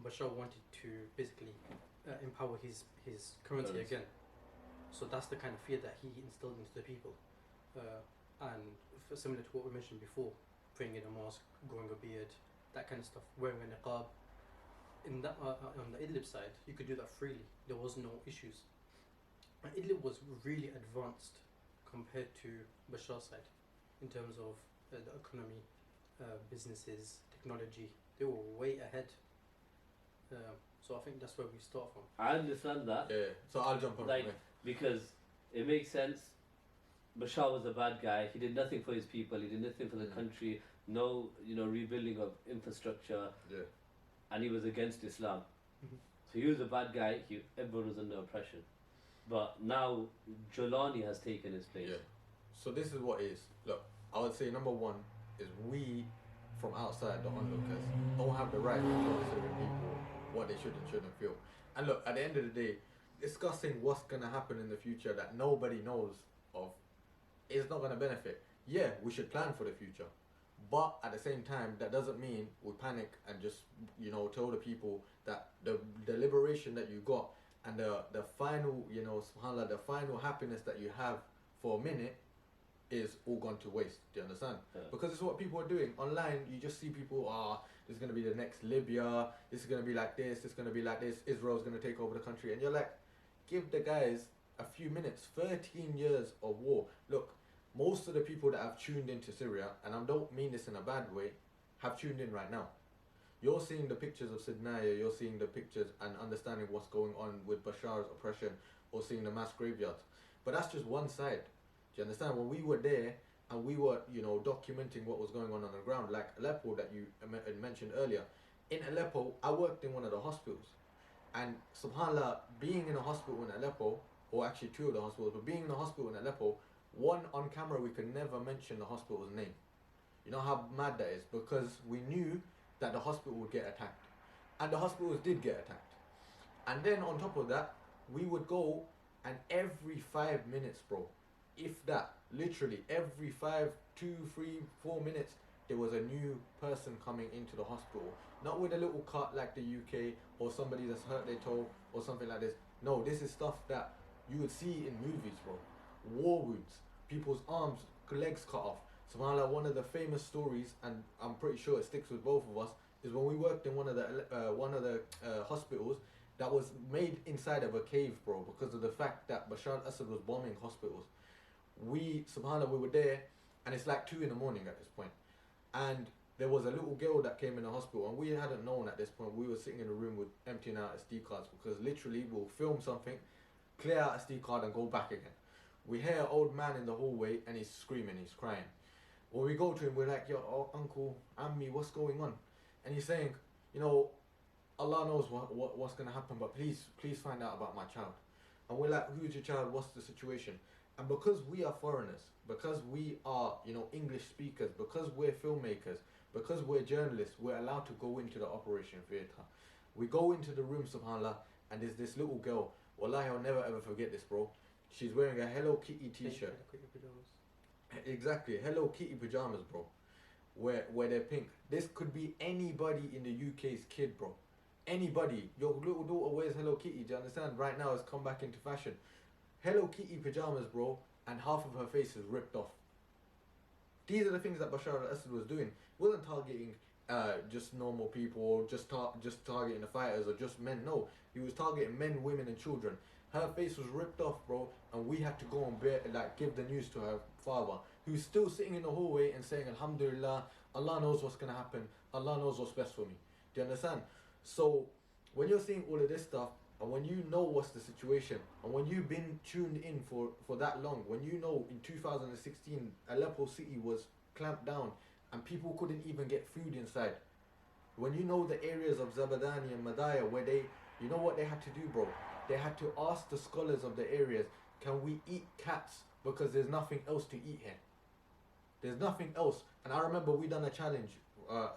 Bashar wanted to basically empower his currency Currency. again. So that's the kind of fear that he instilled into the people. And similar to what we mentioned before, praying in a mosque, growing a beard, that kind of stuff, wearing a niqab. In that on the Idlib side, you could do that freely. There was no issues. And Idlib was really advanced compared to Bashar's side in terms of the economy, businesses, technology. They were way ahead. So I think that's where we start from. I understand that. Yeah. So I'll jump on Like- from there. Because it makes sense. Bashar was a bad guy. He did nothing for his people. He did nothing for the Mm. country. No, rebuilding of infrastructure, Yeah. and he was against Islam. Mhm. So he was a bad guy. Everyone was under oppression. But now Jolani has taken his place. Yeah. So this is what it is. Look, I would say number one is we, from outside, the onlookers, don't have the right to tell certain people what they should and shouldn't feel. And look, at the end of the day, discussing what's gonna happen in the future that nobody knows of is not gonna benefit. Yeah, we should plan for the future, but at the same time, that doesn't mean we panic and just tell the people that the liberation that you got and the final subhanallah, the final happiness that you have for a minute is all gone to waste. Do you understand? Yeah. Because it's what people are doing online. You just see people, this is going to be the next Libya, this is going to be like this, it's going to be like this, Israel's going to take over the country, and you're like, give the guys a few minutes. 13 years of war. Look, most of the people that have tuned into Syria, and I don't mean this in a bad way, have tuned in right now. You're seeing the pictures of Sidnaya, you're seeing the pictures and understanding what's going on with Bashar's oppression, or seeing the mass graveyards. But that's just one side. Do you understand? When we were there and we were, documenting what was going on the ground, like Aleppo that you mentioned earlier. In Aleppo, I worked in one of the hospitals. And subhanAllah, being in a hospital in Aleppo, or actually two of the hospitals, but being in a hospital in Aleppo, one on camera we could never mention the hospital's name. You know how mad that is? Because we knew that the hospital would get attacked. And the hospitals did get attacked. And then on top of that, we would go and every 5 minutes, bro, if that, literally every 5, 2, 3, 4 minutes, there was a new person coming into the hospital. Not with a little cut like the UK, or somebody that's hurt their toe, or something like this. No, this is stuff that you would see in movies, bro. War wounds, people's arms, legs cut off. SubhanAllah, one of the famous stories, and I'm pretty sure it sticks with both of us, is when we worked in one of the hospitals that was made inside of a cave, bro, because of the fact that Bashar al-Assad was bombing hospitals. SubhanAllah, we were there, and it's like 2 in the morning at this point. And there was a little girl that came in the hospital, and we hadn't known at this point. We were sitting in a room with emptying out SD cards, because literally we'll film something, clear out a SD card and go back again. We hear an old man in the hallway and he's screaming, he's crying. When we go to him, we're like, yo, oh, uncle, Ammi, what's going on? And he's saying, you know, Allah knows what's going to happen, but please find out about my child. And we're like, who's your child? What's the situation? And because we are foreigners, because we are, you know, English speakers, because we're filmmakers, because we're journalists, we're allowed to go into the operation theatre. We go into the room, subhanAllah, and there's this little girl. Wallahi, I'll never ever forget this, bro. She's wearing a Hello Kitty t-shirt. Exactly, Hello Kitty pajamas, bro. Where they're pink. This could be anybody in the UK's kid, bro. Anybody. Your little daughter wears Hello Kitty, do you understand? Right now it's come back into fashion. Hello Kitty pajamas, bro, and half of her face is ripped off. These are the things that Bashar al-Assad was doing. He wasn't targeting just normal people, or just targeting the fighters, or just men. No, he was targeting men, women, and children. Her face was ripped off, bro, and we had to go and give the news to her father, who's still sitting in the hallway and saying, Alhamdulillah, Allah knows what's going to happen. Allah knows what's best for me. Do you understand? So, when you're seeing all of this stuff, and when you know what's the situation, and when you've been tuned in for that long, when you know in 2016, Aleppo city was clamped down, and people couldn't even get food inside. When you know the areas of Zabadani and Madaya, where you know what they had to do, bro? They had to ask the scholars of the areas, can we eat cats? Because there's nothing else to eat here. There's nothing else. And I remember we done a challenge,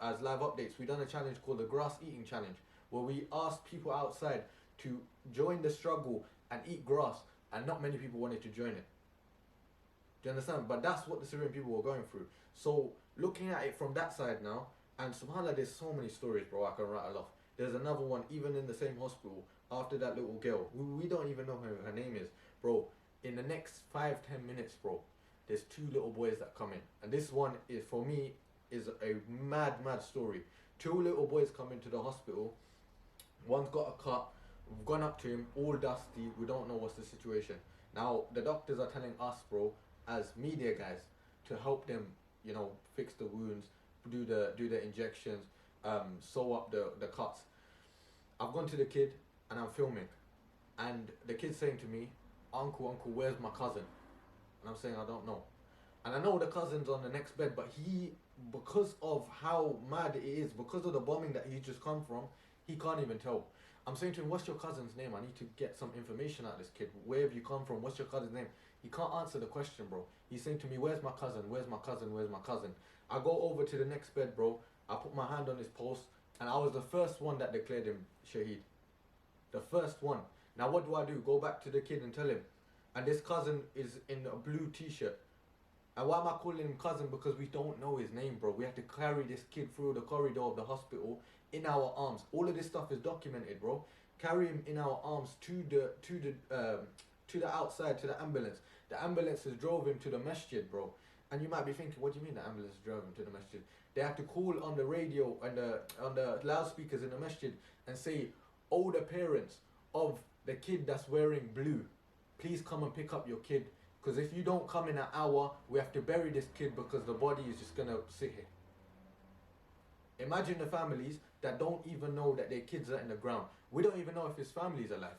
as live updates, we done a challenge called the grass eating challenge, where we asked people outside to join the struggle and eat grass, and not many people wanted to join it. Do you understand? But that's what the Syrian people were going through. So looking at it from that side now, and subhanAllah, there's so many stories, bro, I can rattle off. There's another one, even in the same hospital, after that little girl, who we don't even know who her name is, bro. In the next 5-10 minutes, bro, there's 2 little boys that come in. And this one is, for me, is a mad story. 2 little boys come into the hospital. One's got a cut. We've gone up to him, all dusty. We don't know what's the situation. Now, the doctors are telling us, bro, as media guys, to help them, you know, fix the wounds, do the injections, sew up the cuts. I've gone to the kid and I'm filming, and the kid's saying to me, uncle, where's my cousin? And I'm saying, I don't know. And I know the cousin's on the next bed, but he, because of how mad it is, because of the bombing that he's just come from, he can't even tell. I'm saying to him, what's your cousin's name? I need to get some information out of this kid. Where have you come from? What's your cousin's name? He can't answer the question, bro. He's saying to me, where's my cousin? Where's my cousin? Where's my cousin? I go over to the next bed, bro. I put my hand on his pulse, and I was the first one that declared him Shaheed. The first one. Now what do? Go back to the kid and tell him. And this cousin is in a blue t-shirt. And why am I calling him cousin? Because we don't know his name, bro. We have to carry this kid through the corridor of the hospital in our arms. All of this stuff is documented, bro. Carry him in our arms to the outside, to the ambulance. The ambulances drove him to the masjid, bro. And you might be thinking, what do you mean the ambulance drove him to the masjid? They had to call on the radio and on the loudspeakers in the masjid and say, older parents of the kid that's wearing blue, please come and pick up your kid. Because if you don't come in an hour, we have to bury this kid because the body is just going to sit here. Imagine the families that don't even know that their kids are in the ground. We don't even know if his family's alive.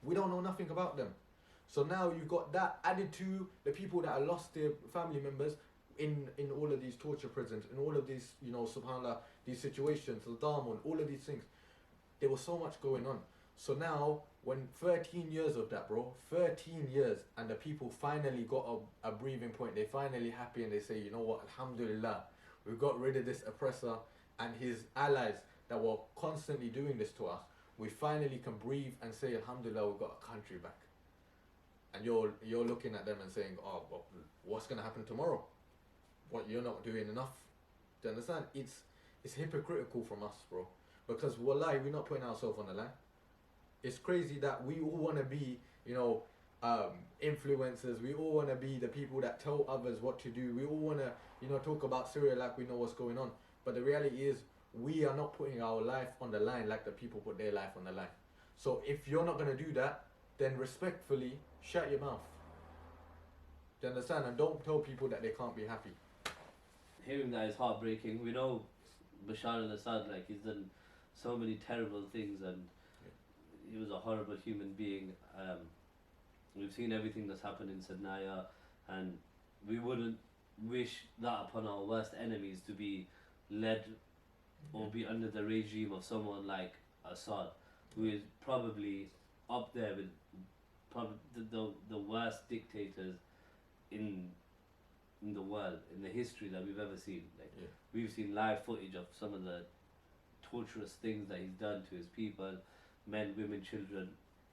We don't know nothing about them. So now you've got that added to the people that have lost their family members in all of these torture prisons, in all of these, you know, subhanAllah, these situations, Darmun, all of these things. There was so much going on. So now, when 13 years of that, bro, 13 years, and the people finally got a breathing point, they're finally happy and they say, you know what, alhamdulillah, we got rid of this oppressor and his allies that were constantly doing this to us. We finally can breathe and say, alhamdulillah, we've got a country back. And you're looking at them and saying, oh, well, what's going to happen tomorrow? What, you're not doing enough? Do you understand? It's hypocritical from us, bro. Because wallahi, we're not putting ourselves on the line. It's crazy that we all want to be, you know, influencers. We all want to be the people that tell others what to do. We all want to, you know, talk about Syria like we know what's going on. But the reality is, we are not putting our life on the line like the people put their life on the line. So if you're not going to do that, then respectfully, shut your mouth. Do you understand? And don't tell people that they can't be happy. Hearing that is heartbreaking. We know Bashar al-Assad, like, he's done so many terrible things, and he was a horrible human being. We've seen everything that's happened in Sadnaya, and we wouldn't wish that upon our worst enemies, to be led or be under the regime of someone like Assad, who is probably up there with probably the worst dictators in the world, in the history that we've ever seen. Like, Yeah. we've seen live footage of some of the torturous things that he's done to his people, men, women, children.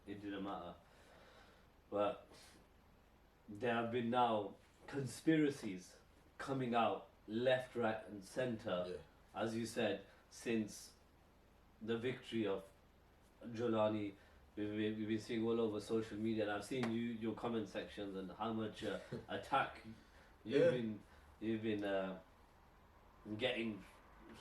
It didn't matter. But there have been now conspiracies coming out left, right, and centre, Yeah. as you said, since the victory of Jolani. We've been seeing all over social media, and I've seen your comment sections and how much attack Yeah. you've been getting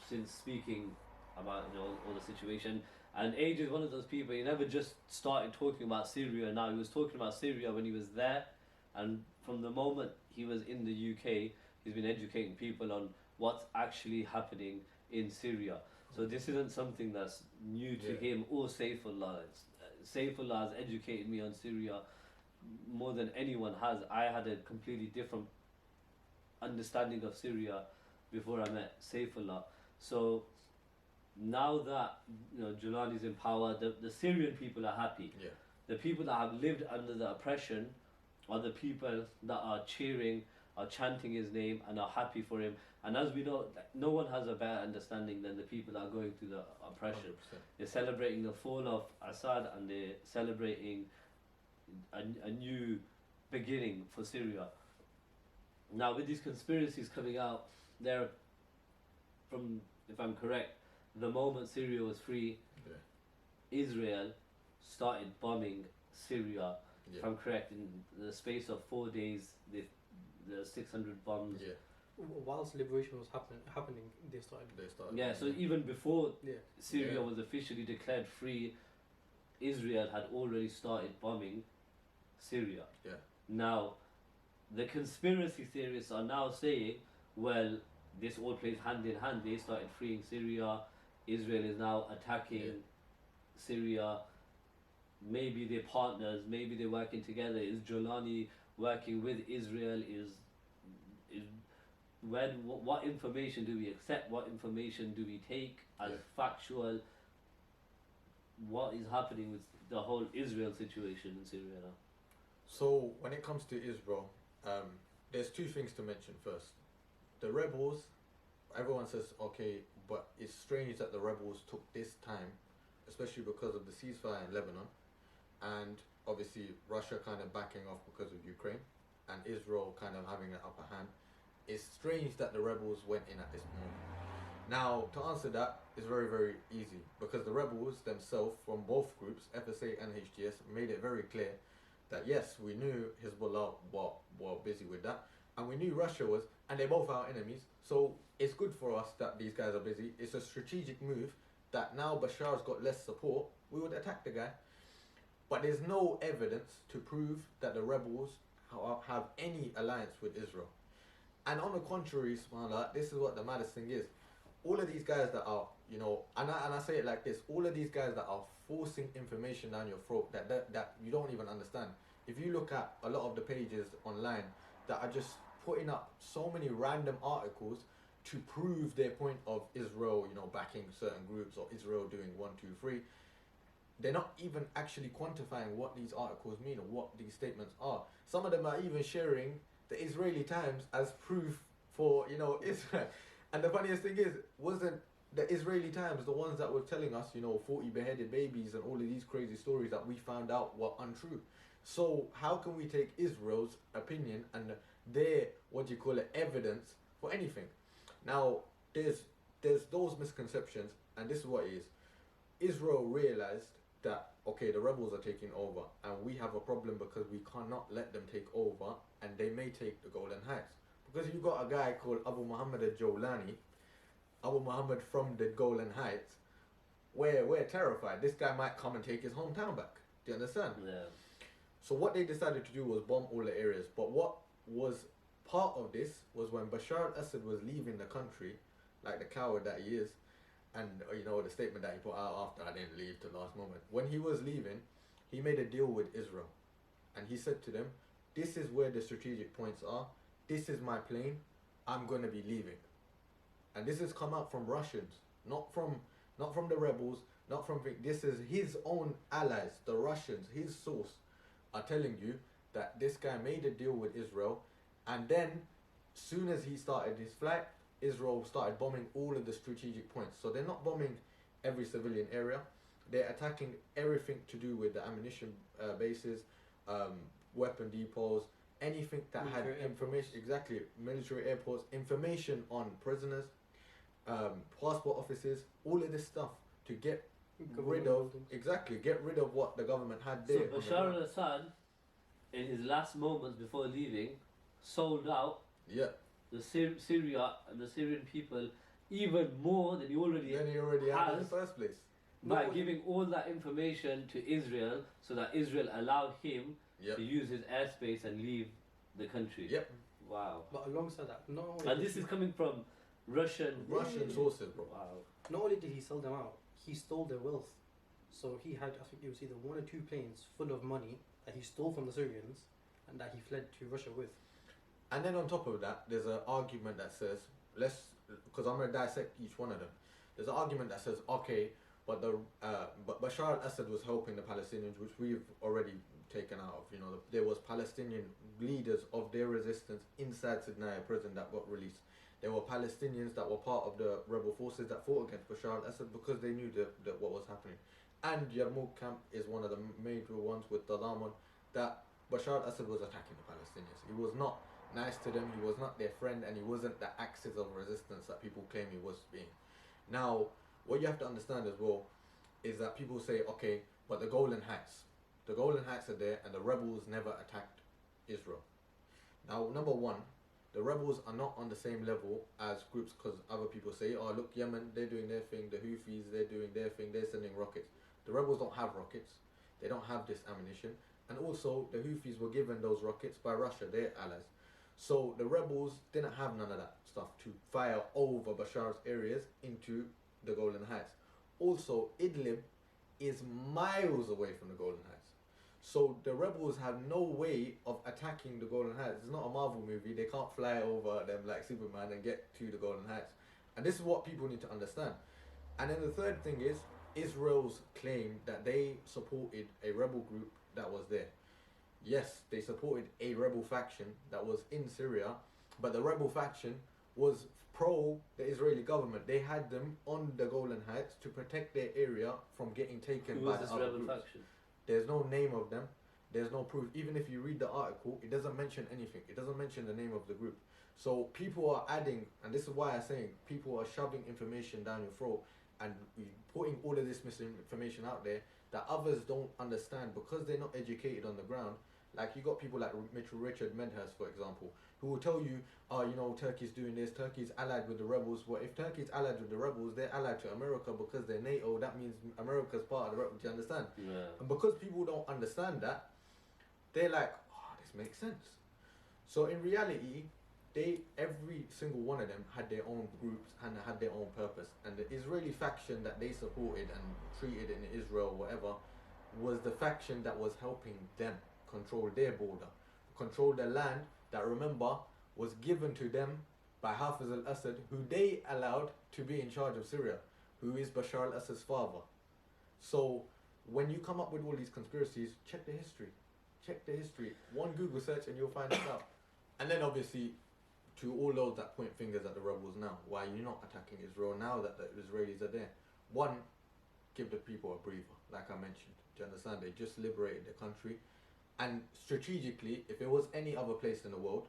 since speaking about all the situation. And Age is one of those people. He never just started talking about Syria. Now he was talking about Syria when he was there, and from the moment he was in the UK, he's been educating people on what's actually happening in Syria. So this isn't something that's new to Yeah. him or Saifullah. Saifullah has educated me on Syria more than anyone has. I had a completely different understanding of Syria before I met Saifullah. So now that Jolani's in power, the Syrian people are happy. Yeah. The people that have lived under the oppression are the people that are cheering, are chanting his name, and are happy for him. And as we know, no one has a better understanding than the people that are going through the oppression. 100%. They're celebrating the fall of Assad, and they're celebrating a new beginning for Syria. Now, with these conspiracies coming out, they're, from, if I'm correct, the moment Syria was free, Yeah. Israel started bombing Syria. Yeah. If I'm correct, in the space of 4 days, the 600 bombs. Yeah. Whilst liberation was happening, they started. They started. Yeah, so even before Yeah. Syria Yeah. was officially declared free, Israel had already started bombing Syria. Yeah. Now, the conspiracy theorists are now saying, well, this all plays hand in hand. They started freeing Syria. Israel is now attacking Yeah. Syria. Maybe they're partners. Maybe they're working together. Is Jolani working with Israel? What information do we accept? What information do we take as Yeah. factual? What is happening with the whole Israel situation in Syria now? So when it comes to Israel, there's two things to mention first. The rebels, everyone says, okay, but it's strange that the rebels took this time, especially because of the ceasefire in Lebanon, and obviously Russia kind of backing off because of Ukraine, and Israel kind of having an upper hand. It's strange that the rebels went in at this moment. Now, to answer that is very, very easy, because the rebels themselves, from both groups, FSA and HTS, made it very clear that yes, we knew Hezbollah were busy with that, and we knew Russia was, and they're both our enemies, so it's good for us that these guys are busy. It's a strategic move that now Bashar's got less support, we would attack the guy. But there's no evidence to prove that the rebels have any alliance with Israel. And on the contrary, subhanAllah, this is what the maddest thing is. All of these guys that are, and I say it like this, all of these guys that are forcing information down your throat that you don't even understand. If you look at a lot of the pages online that are just putting up so many random articles to prove their point of Israel, backing certain groups, or Israel doing 1, 2, 3, they're not even actually quantifying what these articles mean or what these statements are. Some of them are even sharing the Israeli Times as proof for, Israel. And the funniest thing is, wasn't the Israeli Times the ones that were telling us, 40 beheaded babies and all of these crazy stories that we found out were untrue? So how can we take Israel's opinion and their, evidence for anything? Now, there's those misconceptions, and this is what it is. Israel realized that, okay, the rebels are taking over, and we have a problem because we cannot let them take over, and they may take the Golan Heights. Because you've got a guy called Abu Muhammad al-Jawlani, Abu Muhammad from the Golan Heights, we're terrified. This guy might come and take his hometown back. Do you understand? Yeah. So what they decided to do was bomb all the areas. But what was part of this was when Bashar al-Assad was leaving the country, like the coward that he is, and the statement that he put out after I didn't leave to the last moment. When he was leaving, he made a deal with Israel, and he said to them, "This is where the strategic points are. This is my plane. I'm gonna be leaving." And this has come out from Russians, not from the rebels, not from. This is his own allies, the Russians. His source are telling you that this guy made a deal with Israel, and then, soon as he started his flight, Israel started bombing all of the strategic points. So they're not bombing every civilian area; they're attacking everything to do with the ammunition bases, weapon depots, anything that Military had information. Exactly, military airports, information on prisoners, passport offices, all of this stuff to get rid of what the government had there. So Bashar al-Assad, in his last moments before leaving, sold out Yeah. the Syria and the Syrian people even more than he already Then he already had in the has first place. by giving all that information to Israel so that Israel allowed him Yep. to use his airspace and leave the country. Yep. Wow. But alongside that, And this is coming from Russian sources, bro. Wow. not only did he sell them out, he stole their wealth. So he had, I think it was either 1 or 2 planes full of money that he stole from the Syrians and that he fled to Russia with. And then on top of that, there's an argument that says, because I'm gonna dissect each one of them. There's an argument that says, okay, but Bashar al-Assad was helping the Palestinians, which we've already taken out of. There was Palestinian leaders of their resistance inside Sydney prison that got released. There were Palestinians that were part of the rebel forces that fought against Bashar al-Assad because they knew that what was happening. And Yarmouk camp is one of the major ones with Dalamon that Bashar al-Assad was attacking the Palestinians. He was not nice to them, he was not their friend, and he wasn't the axis of resistance that people claim he was being. Now, what you have to understand as well is that people say, okay, but the Golan Heights are there and the rebels never attacked Israel. Now, number one, the rebels are not on the same level as groups, because other people say, oh look, Yemen, they're doing their thing, the Houthis, they're doing their thing, they're sending rockets. The rebels don't have rockets, they don't have this ammunition, and also the Houthis were given those rockets by Russia, their allies. So the rebels didn't have none of that stuff to fire over Bashar's areas into the Golan Heights. Also, Idlib is miles away from the Golan Heights. So the rebels have no way of attacking the Golan Heights. It's not a Marvel movie. They can't fly over them like Superman and get to the Golan Heights. And this is what people need to understand. And then the third thing is Israel's claim that they supported a rebel group that was there. Yes, they supported a rebel faction that was in Syria, but the rebel faction was pro the Israeli government. They had them on the Golan Heights to protect their area from getting taken Who by was this other rebel groups. faction? There's no name of them. There's no proof. Even if you read the article, it doesn't mention anything. It doesn't mention the name of the group. So people are adding, and this is why I'm saying people are shoving information down your throat and putting all of this misinformation out there that others don't understand because they're not educated on the ground. Like you got people like Richard Medhurst, for example, who will tell you, Turkey's doing this, Turkey's allied with the rebels. Well, if Turkey's allied with the rebels, they're allied to America because they're NATO. That means America's part of the rebels. Do you understand? Yeah. And because people don't understand that, they're like, this makes sense. So in reality, every single one of them had their own groups and had their own purpose. And the Israeli faction that they supported and treated in Israel, whatever, was the faction that was helping them control their border, control the land that, remember, was given to them by Hafiz al-Assad, who they allowed to be in charge of Syria, who is Bashar al-Assad's father. So when you come up with all these conspiracies, check the history. Check the history. One Google search and you'll find it out. And then obviously, to all those that point fingers at the rebels now, why are you not attacking Israel now that the Israelis are there? One, give the people a breather, like I mentioned. Do you understand? They just liberated the country. And strategically, if it was any other place in the world,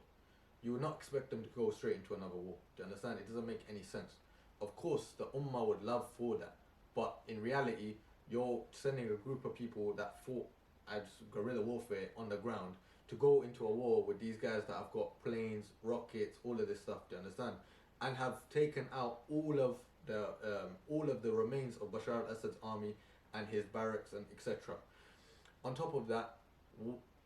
you would not expect them to go straight into another war. Do you understand? It doesn't make any sense. Of course, the Ummah would love for that. But in reality, you're sending a group of people that fought as guerrilla warfare on the ground to go into a war with these guys that have got planes, rockets, all of this stuff, do you understand? And have taken out all of the remains of Bashar al-Assad's army and his barracks and etc. On top of that,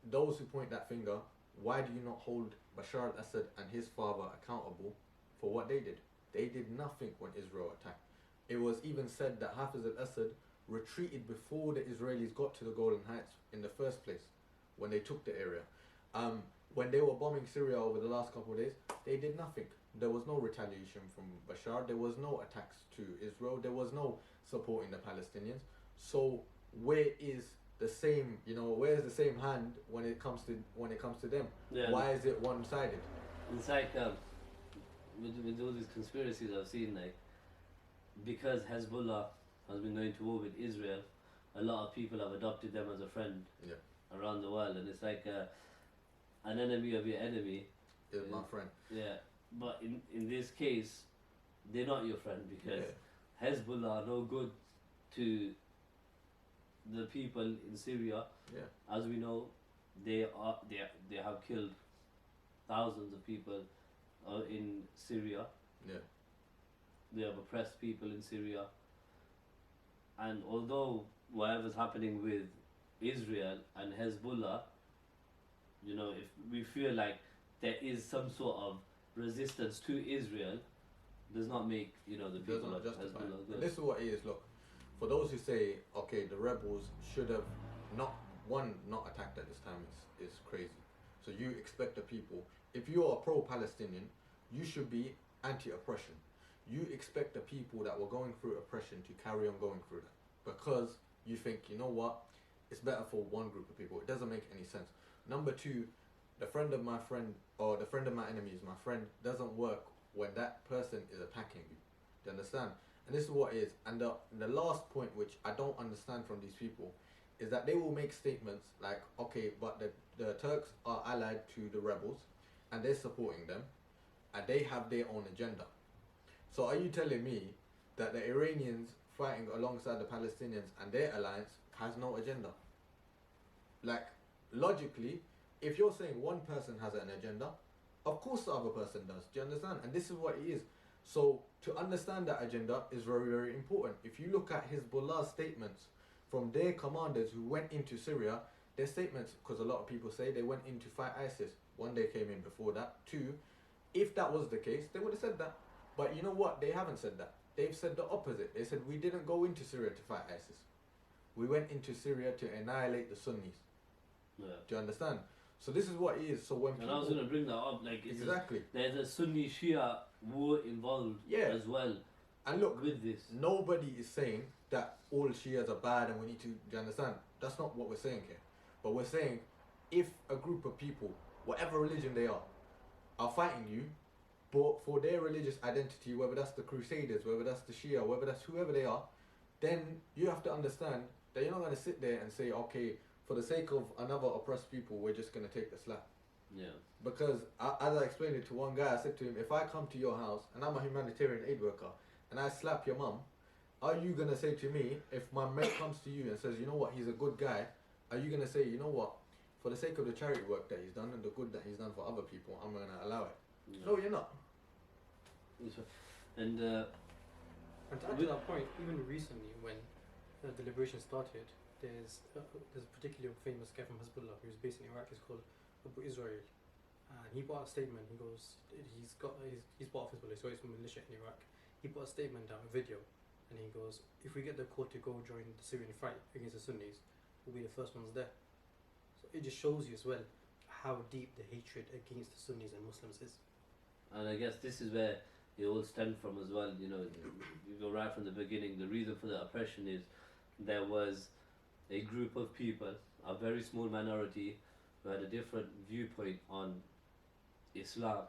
those who point that finger, why do you not hold Bashar al-Assad and his father accountable for what they did? They did nothing when Israel attacked. It was even said that Hafiz al-Assad retreated before the Israelis got to the Golan Heights in the first place, when they took the area. When they were bombing Syria over the last couple of days, they did nothing. There was no retaliation from Bashar. There was no attacks to Israel. There was no supporting the Palestinians. So where is the same? Where's the same hand when it comes to them? Yeah. Why is it one-sided? It's like with all these conspiracies I've seen, like because Hezbollah has been going to war with Israel, a lot of people have adopted them as a friend around the world, and it's like an enemy of your enemy Is my friend. Yeah, but in this case, they're not your friend because Hezbollah are no good to the people in Syria. Yeah. As we know, they have killed thousands of people in Syria. Yeah. They have oppressed people in Syria. And although whatever's happening with Israel and Hezbollah, if we feel like there is some sort of resistance to Israel, does not make the people of Hezbollah good. This is what it is. Look, for those who say, okay, the rebels should have not attacked at this time is crazy. So you expect the people, if you are pro-Palestinian, you should be anti-oppression. You expect the people that were going through oppression to carry on going through that, because you think, you know what, it's better for one group of people. It doesn't make any sense. Number two, the friend of my friend or the friend of my enemy is my friend doesn't work when that person is attacking you. Do you understand? And this is what it is. And the last point, which I don't understand from these people, is that they will make statements like, okay, but the Turks are allied to the rebels and they're supporting them and they have their own agenda. So are you telling me that the Iranians fighting alongside the Palestinians and their alliance has no agenda? Like, logically, if you're saying one person has an agenda, of course the other person does. Do you understand? And this is what it is. So to understand that agenda is very, very important. If you look at Hezbollah's statements from their commanders who went into Syria, their statements, because a lot of people say they went in to fight ISIS. One, they came in before that. Two, if that was the case, they would have said that. But you know what? They haven't said that. They've said the opposite. They said, we didn't go into Syria to fight ISIS. We went into Syria to annihilate the Sunnis. Yeah. Do you understand? So this is what it is. So when and I was going to bring that up, like exactly, there's a Sunni Shia war involved as well. And look, with this, nobody is saying that all Shias are bad and we need to. Do you understand? That's not what we're saying here. But we're saying if a group of people, whatever religion they are fighting you, but for their religious identity, whether that's the Crusaders, whether that's the Shia, whether that's whoever they are, then you have to understand that you're not going to sit there and say, okay, for the sake of another oppressed people, we're just going to take the slap. Yeah. Because as I explained it to one guy, I said to him, if I come to your house and I'm a humanitarian aid worker and I slap your mum, are you going to say to me, if my mate comes to you and says, you know what, he's a good guy, are you going to say, you know what, for the sake of the charity work that he's done and the good that he's done for other people, I'm going to allow it? Yeah. No, you're not. And to add to that point, even recently when the liberation started, there's a particularly famous guy from Hezbollah who's based in Iraq. He's called Abu Israel, and he bought a statement. He goes, he's part of Hezbollah, so he's from militia in Iraq. He put a statement down, a video, and he goes, if we get the court to go join the Syrian fight against the Sunnis, we'll be the first ones there. So it just shows you as well how deep the hatred against the Sunnis and Muslims is. And I guess this is where it all stemmed from as well. You go right from the beginning. The reason for the oppression is there was a group of people, a very small minority, who had a different viewpoint on Islam,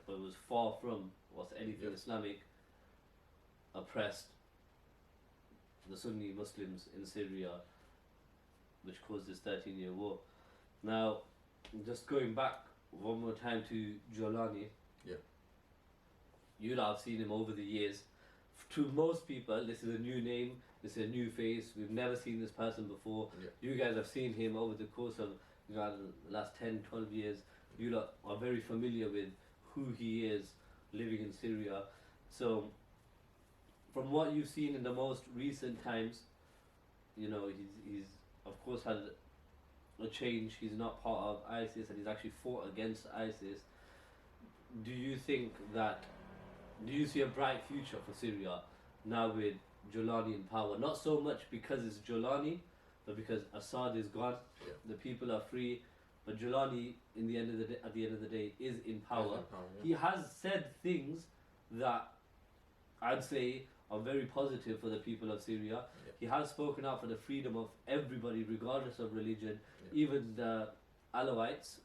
but was far from what's anything Islamic, oppressed the Sunni Muslims in Syria, which caused this 13-year war. Now, just going back one more time to Jolani, you'll have seen him over the years. To most people, this is a new name, this is a new face, we've never seen this person before. You guys have seen him over the course of the last 10, 12 years. You lot are very familiar with who he is living in Syria. So, from what you've seen in the most recent times, he's of course had a change. He's not part of ISIS and he's actually fought against ISIS. Do you see a bright future for Syria now with Jolani in power. Not so much because it's Jolani, but because Assad is gone, Yeah. the people are free. But Jolani, in the end of the day, at the end of the day, is in power. Yeah. He has said things that I'd say are very positive for the people of Syria. Yeah. He has spoken out for the freedom of everybody, regardless of religion, Yeah. even the Alawites,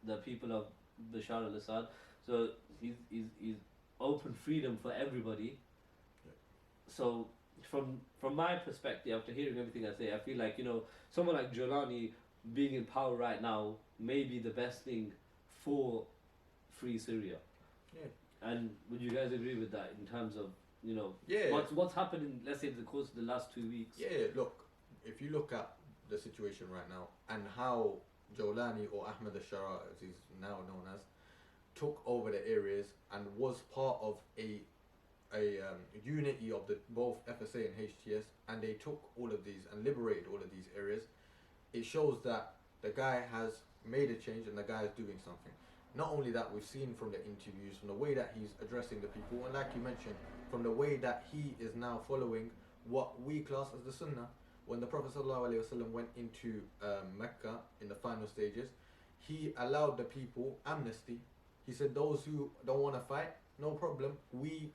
the people of Bashar al-Assad. So he's open freedom for everybody. Yeah. So from my perspective, after hearing everything I say, I feel like, you know, someone like Jolani being in power right now may be the best thing for free Syria. Yeah. And would you guys agree with that in terms of, you know, Yeah. what's happened in, let's say, the course of the last 2 weeks? Yeah, look, if you look at the situation right now and how Jolani, or Ahmed al-Shara as he's now known as, took over the areas and was part of a unity of the both FSA and HTS, and they took all of these and liberated all of these areas, it shows that the guy has made a change and the guy is doing something. Not only that, we've seen from the interviews, from the way that he's addressing the people, and like you mentioned, from the way that he is now following what we class as the Sunnah. When the Prophet ﷺ went into Mecca in the final stages, he allowed the people amnesty. He said, those who don't want to fight, no problem, we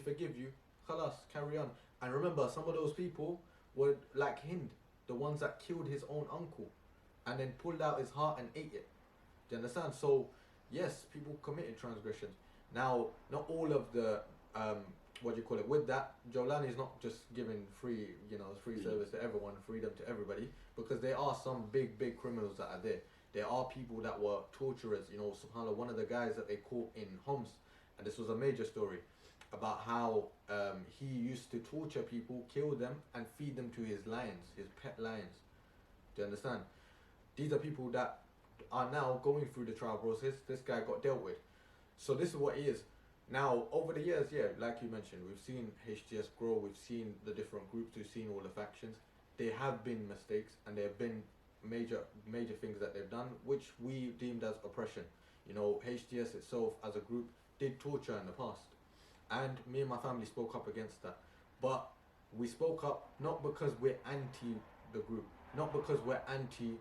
forgive you, khalas, carry on. And remember, some of those people were like Hind, the ones that killed his own uncle and then pulled out his heart and ate it. Do you understand? So yes, people committed transgressions. Now, not all of the with that, Jolani is not just giving free service to everyone, freedom to everybody, because there are some big criminals that are there. There are people that were torturers. You know, subhanAllah, one of the guys that they caught in Homs, and this was a major story, about how he used to torture people, kill them, and feed them to his lions, his pet lions. Do you understand? These are people that are now going through the trial process. This guy got dealt with. So this is what he is. Now, over the years, yeah, like you mentioned, we've seen HTS grow, we've seen the different groups, we've seen all the factions. There have been mistakes and there have been major things that they've done, which we deemed as oppression. You know, HTS itself as a group did torture in the past. And me and my family spoke up against that. But we spoke up not because we're anti the group, not because we're anti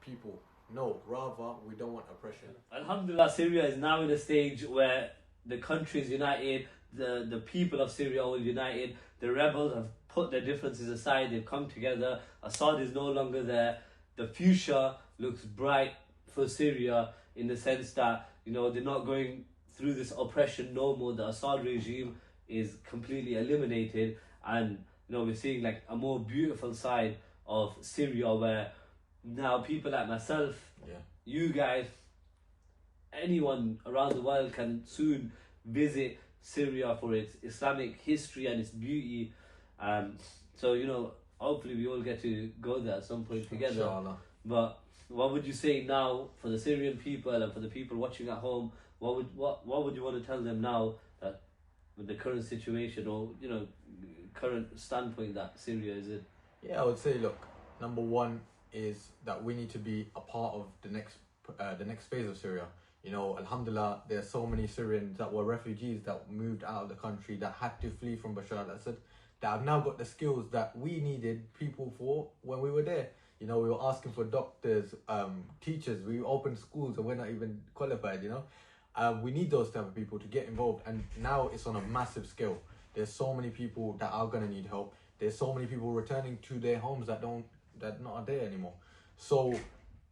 people. No, rather we don't want oppression. Alhamdulillah, Syria is now in a stage where the country is united, the people of Syria are all united, the rebels have put their differences aside, they've come together, Assad is no longer there, the future looks bright for Syria in the sense that, you know, they're not going through this oppression no more, the Assad regime is completely eliminated, and, you know, we're seeing like a more beautiful side of Syria where now people like myself, you guys, anyone around the world can soon visit Syria for its Islamic history and its beauty. So, you know, hopefully we all get to go there at some point together. Inshallah. But what would you say now for the Syrian people and for the people watching at home? What would you want to tell them now that with the current situation or, you know, current standpoint that Syria is in? Yeah, I would say, look, number one is that we need to be a part of the next phase of Syria. You know, alhamdulillah, there are so many Syrians that were refugees that moved out of the country, that had to flee from Bashar al-Assad, that have now got the skills that we needed people for when we were there. You know, we were asking for doctors, teachers, we opened schools and we're not even qualified, you know. We need those type of people to get involved, and now it's on a massive scale. There's so many people that are going to need help. There's so many people returning to their homes that not there anymore. So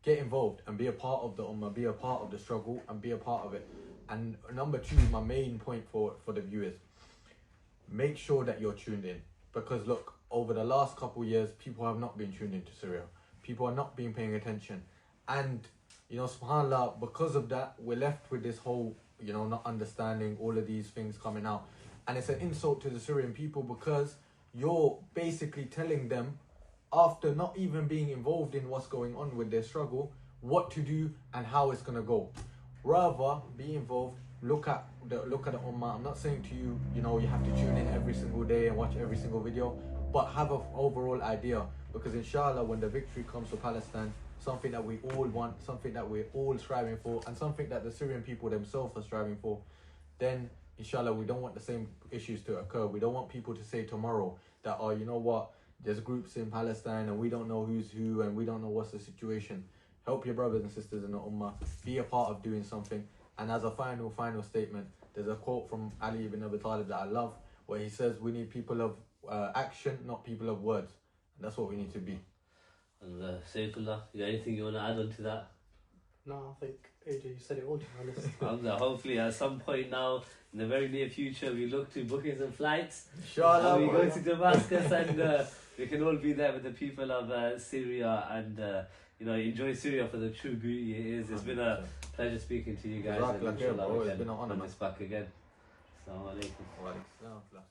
get involved and be a part of the ummah, be a part of the struggle and be a part of it. And number two, my main point for the viewers, make sure that you're tuned in, because look, over the last couple of years, people have not been tuned into Syria. People are not been paying attention. And, you know, subhanAllah, because of that, we're left with this whole, you know, not understanding all of these things coming out. And it's an insult to the Syrian people, because you're basically telling them, after not even being involved in what's going on with their struggle, what to do and how it's going to go. Rather, be involved, look at the ummah. I'm not saying to you, you know, you have to tune in every single day and watch every single video, but have an overall idea, because inshallah, when the victory comes for Palestine, something that we all want, something that we're all striving for, and something that the Syrian people themselves are striving for, then inshallah, we don't want the same issues to occur. We don't want people to say tomorrow that, oh, you know what, there's groups in Palestine and we don't know who's who and we don't know what's the situation. Help your brothers and sisters in the Ummah. Be a part of doing something. And as a final statement, there's a quote from Ali ibn Abi Talib that I love, where he says, we need people of action, not people of words. And that's what we need to be. And Saifullah, you got anything you want to add on to that? No, I think AJ, you said it all, to be honest. Hopefully at some point now, in the very near future, we look to booking some flights. Inshallah. And we go to Damascus and we can all be there with the people of Syria and enjoy Syria for the true beauty it is. It's been a pleasure speaking to you guys. And inshallah, we it's been an honor. Back again. Assalamu alaikum. Wa alaikum salam.